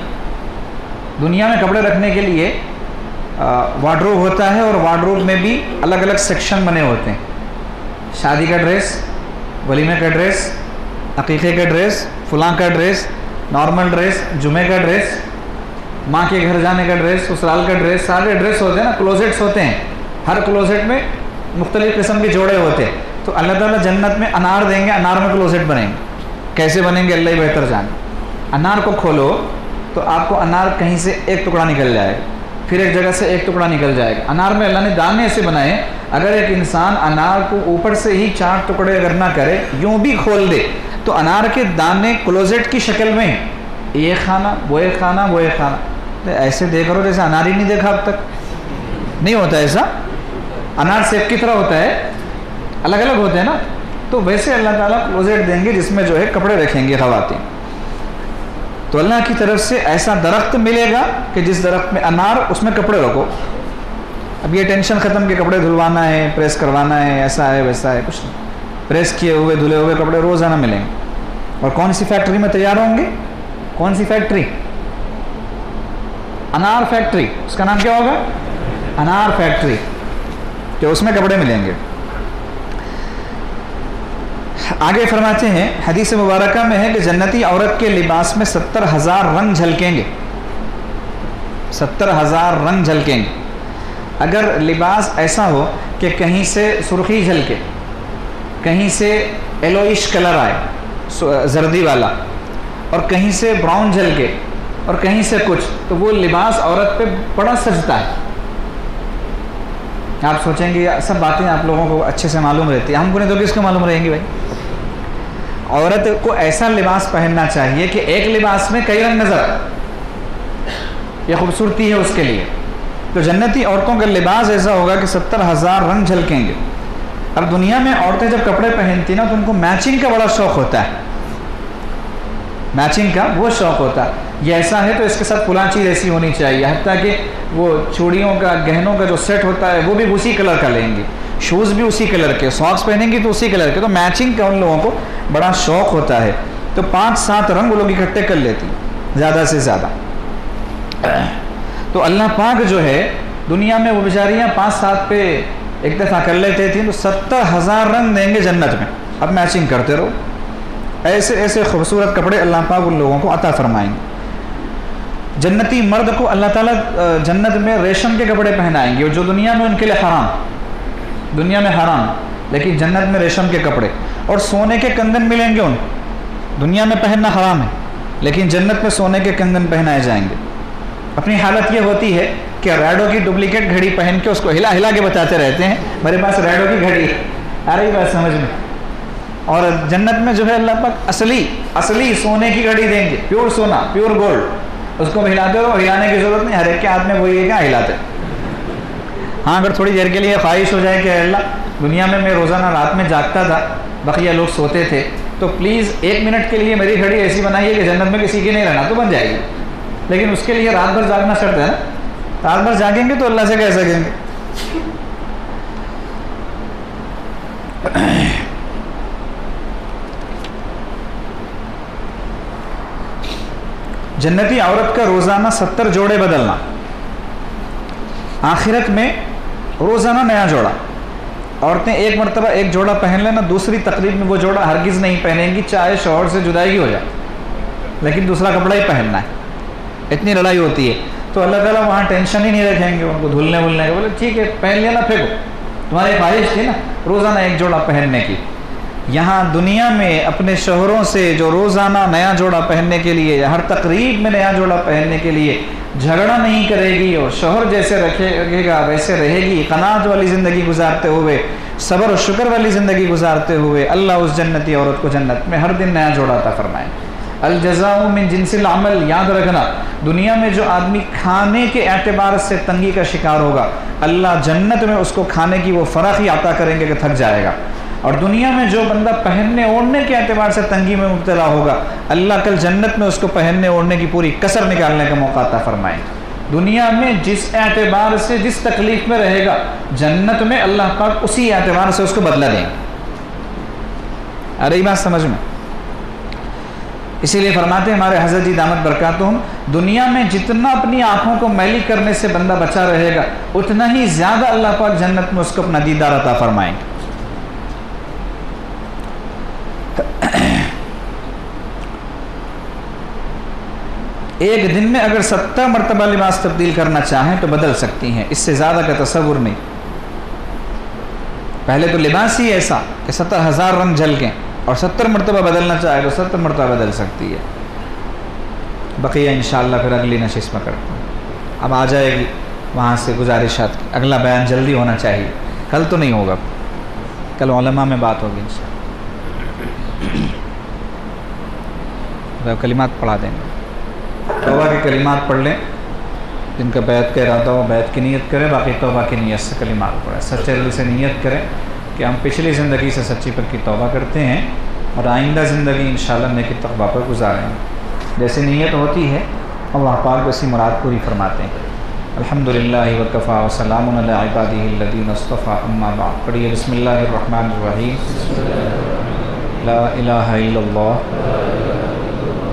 دنیا میں کپڑے رکھنے کے لیے وارڈروب ہوتا ہے، اور وارڈروب میں بھی الگ الگ سیکشن بنے ہوتے ہیں، شادی کا ڈریس، ولیمے کا ڈریس، عقیقے کا ڈریس، فلاں کا ڈریس، نارمل ڈریس، جمعے کا ڈریس، ماں کے گھر جانے کا ڈریس، سسرال کا ڈریس، سارے ڈریس ہوتے ہیں نا، کلوزٹس ہوتے ہیں، ہر کلوزٹ میں مختلف قسم کے جوڑے ہوتے ہیں، تو اللہ تعالیٰ جنت میں انار دیں گے، انار میں کلوزٹ بنیں گے، کیسے بنیں گے اللہ ہی بہتر جانے۔ انار کو کھولو تو آپ کو انار کہیں سے ایک ٹکڑا نکل جائے گا، پھر ایک جگہ سے ایک ٹکڑا نکل جائے گا، انار میں اللہ نے دانے ایسے بنائے، اگر ایک انسان انار کو اوپر سے ہی 4 ٹکڑے اگر نہ کرے، یوں بھی کھول دے تو انار کے دانے کلوزٹ کی شکل میں ہیں، یہ کھانا وہ ایک کھانا وہ ایک کھانا، ایسے دیکھ رہو جیسے انار ہی نہیں دیکھا اب تک، نہیں ہوتا ایسا، انار سیب کی طرح ہوتا ہے، الگ الگ ہوتے ہیں نا، تو ویسے اللہ تعالیٰ کلوزٹ دیں گے جس میں جو ہے کپڑے رکھیں گے خواتین۔ تو اللہ کی طرف سے ایسا درخت ملے گا کہ جس درخت میں انار، اس میں کپڑے رکھو. اب یہ ٹینشن ختم کہ کپڑے دھلوانا ہے، پریس کروانا ہے، ایسا ہے ویسا ہے، کچھ نہیں. پریس کیے ہوئے دھلے ہوئے کپڑے روزانہ ملیں گے. اور کون سی فیکٹری میں تیار ہوں گے؟ کون سی فیکٹری؟ انار فیکٹری. اس کا نام کیا ہوگا؟ انار فیکٹری، کہ اس میں کپڑے ملیں گے. آگے فرماتے ہیں حدیث مبارکہ میں ہے کہ جنتی عورت کے لباس میں 70,000 رنگ جھلکیں گے. 70,000 رنگ جھلکیں گے. اگر لباس ایسا ہو کہ کہیں سے سرخی جھلکے، کہیں سے ایلوئش کلر آئے زردی والا، اور کہیں سے براؤن جھلکے، اور کہیں سے کچھ، تو وہ لباس عورت پہ بڑا سجتا ہے. آپ سوچیں گے یہ سب باتیں آپ لوگوں کو اچھے سے معلوم رہتی ہے، ہم کو نہیں تو کس کو معلوم رہیں گی بھائی. عورت کو ایسا لباس پہننا چاہیے کہ ایک لباس میں کئی رنگ نظر آئے. یہ خوبصورتی ہے اس کے لیے. تو جنتی عورتوں کا لباس ایسا ہوگا کہ 70,000 رنگ جھلکیں گے. اب دنیا میں عورتیں جب کپڑے پہنتی نا تو ان کو میچنگ کا بڑا شوق ہوتا ہے. میچنگ کا وہ شوق ہوتا ہے، یہ ایسا ہے تو اس کے ساتھ فلاں چیز ایسی ہونی چاہیے. حتیٰ کہ وہ چوڑیوں کا، گہنوں کا جو سیٹ ہوتا ہے وہ بھی اسی کلر کا لیں گے، شوز بھی اسی کلر کے، ساکس پہنیں گی تو اسی کلر کے. تو میچنگ کا ان لوگوں کو بڑا شوق ہوتا ہے. تو 5-7 رنگ وہ لوگ اکٹھے کر لیتی زیادہ سے زیادہ. تو اللہ پاک جو ہے دنیا میں وہ بیچاریاں 5-7 پہ ایک دفعہ کر لیتے تھیں، تو 70,000 رنگ دیں گے جنت میں. اب میچنگ کرتے رہو. ایسے ایسے خوبصورت کپڑے اللہ پاک ان لوگوں کو عطا فرمائیں گے. جنتی مرد کو اللہ تعالیٰ جنت میں ریشم کے کپڑے پہنائیں گے، جو دنیا میں ان کے لیے حرام، دنیا میں حرام، لیکن جنت میں ریشم کے کپڑے. اور سونے کے کنگن ملیں گے. ان دنیا میں پہننا حرام ہے، لیکن جنت میں سونے کے کنگن پہنائے جائیں گے. اپنی حالت یہ ہوتی ہے کہ ریڈو کی ڈپلیکیٹ گھڑی پہن کے اس کو ہلا ہلا کے بتاتے رہتے ہیں میرے پاس ریڈو کی گھڑی ہے. آ رہی بات سمجھ میں؟ اور جنت میں جو ہے اللہ پاک اصلی سونے کی گھڑی دیں گے، پیور سونا، پیور گولڈ. اس کو ہلاتے رہو، ہلانے کی ضرورت نہیں، ہر ایک کے ہاتھ میں وہی ہے کیا ہلاتے. ہاں اگر تھوڑی دیر کے لیے خواہش ہو جائے کہ اللہ دنیا میں روزانہ رات میں جاگتا تھا، بقیہ لوگ سوتے تھے، تو پلیز 1 منٹ کے لیے میری گھڑی ایسی بنائیے کہ جنت میں کسی کی نہیں رہنا، تو بن جائے گی. لیکن اس کے لیے رات بھر جاگنا شرط ہے نا. رات بھر جاگیں گے تو اللہ سے کہہ سکیں گے. جنتی عورت کا روزانہ 70 جوڑے بدلنا. آخرت میں روزانہ نیا جوڑا. عورتیں ایک مرتبہ ایک جوڑا پہن لینا، دوسری تقریب میں وہ جوڑا ہرگز نہیں پہنیں گی، چاہے شوہر سے جدائی ہو جائے، لیکن دوسرا کپڑا ہی پہننا ہے. اتنی لڑائی ہوتی ہے. تو اللہ تعالیٰ وہاں ٹینشن ہی نہیں رکھیں گے ان کو دھلنے وھلنے کا. بولے ٹھیک ہے پہن لینا، پھینکو، تمہاری خواہش تھی نا روزانہ ایک جوڑا پہننے کی. یہاں دنیا میں اپنے شوہروں سے جو روزانہ نیا جوڑا پہننے کے لیے، ہر تقریب میں نیا جوڑا پہننے کے لیے جھگڑا نہیں کرے گی، اور شوہر جیسے رکھے گا ویسے رہے گی، قناعت والی زندگی گزارتے ہوئے، صبر و شکر والی زندگی گزارتے ہوئے، اللہ اس جنتی عورت کو جنت میں ہر دن نیا جوڑا عطا فرمائے. الجزاء من جنس العمل. یاد رکھنا دنیا میں جو آدمی کھانے کے اعتبار سے تنگی کا شکار ہوگا، اللہ جنت میں اس کو کھانے کی وہ فراخی عطا کریں گے کہ تھک جائے گا. اور دنیا میں جو بندہ پہننے اوڑھنے کے اعتبار سے تنگی میں مبتلا ہوگا، اللہ کل جنت میں اس کو پہننے اوڑھنے کی پوری کسر نکالنے کا موقع عطا فرمائیں. دنیا میں جس اعتبار سے جس تکلیف میں رہے گا، جنت میں اللہ پاک اسی اعتبار سے اس کو بدلہ دیں. ارے بات سمجھ میں؟ اسی لیے فرماتے ہیں ہمارے حضرت جی دامت برکاتہم، دنیا میں جتنا اپنی آنکھوں کو میلی کرنے سے بندہ بچا رہے گا، اتنا ہی زیادہ اللہ پاک جنت میں اس کو اپنا دیدار عطا فرمائیں گے. ایک دن میں اگر 70 مرتبہ لباس تبدیل کرنا چاہیں تو بدل سکتی ہیں، اس سے زیادہ کا تصور نہیں. پہلے تو لباس ہی ایسا کہ 70,000 رنگ جھلکیں، اور 70 مرتبہ بدلنا چاہے تو 70 مرتبہ بدل سکتی ہے. بقیہ انشاءاللہ پھر اگلی نشست میں کرتا ہوں. اب آ جائے گی وہاں سے گزارشات کی. اگلا بیان جلدی ہونا چاہیے، کل تو نہیں ہوگا، کل علماء میں بات ہوگی انشاءاللہ. کلمات پڑھا دیں گے. توبہ کے کلمات پڑھ لیں، جن کا بیعت کا ارادہ ہو بیعت کی نیت کریں، باقی توبہ کی نیت سے کلمات پڑھیں. سچے دل سے نیت کریں کہ ہم پچھلی زندگی سے سچی پر کی توبہ کرتے ہیں اور آئندہ زندگی انشاءاللہ نیکی تقویٰ پر گزاریں. جیسے نیت ہوتی ہے اللہ پاک ویسی مراد پوری فرماتے ہیں۔ الحمدللہ وکفا وسلام علی عبادہ الذین اصطفیٰ، اما بعد۔ پڑھیے بسم اللہ الرحمن الرحیم۔ لا الہ الا اللہ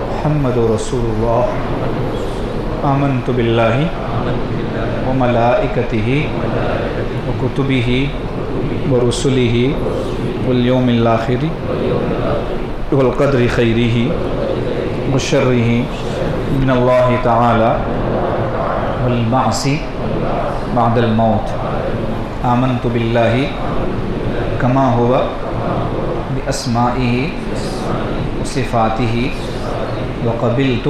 محمد رسول اللہ، آمنت باللہ وملائکتہ وکتبہ ورسلہ والیوم الآخر والقدر خیرہ وشرہ من اللہ تعالی والبعث بعد الموت۔ آمنت باللہ کما ہوا باسمائہ وصفاتہ وقبلت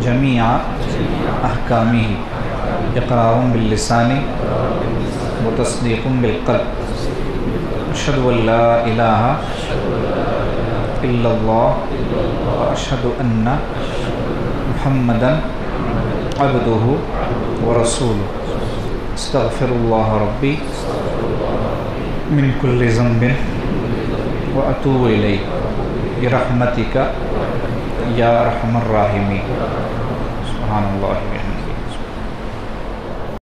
جمیع احکامہ، اقرار باللسان وتصدیق بالقلب، اشہد ان لا الہ الا اللہ واشہد ان محمدا عبدہ ورسولہ، استغفر اللہ ربی من کل ذنب واتوب الیہ برحمتک یا ارحم الراحمین۔ سبحان اللہ۔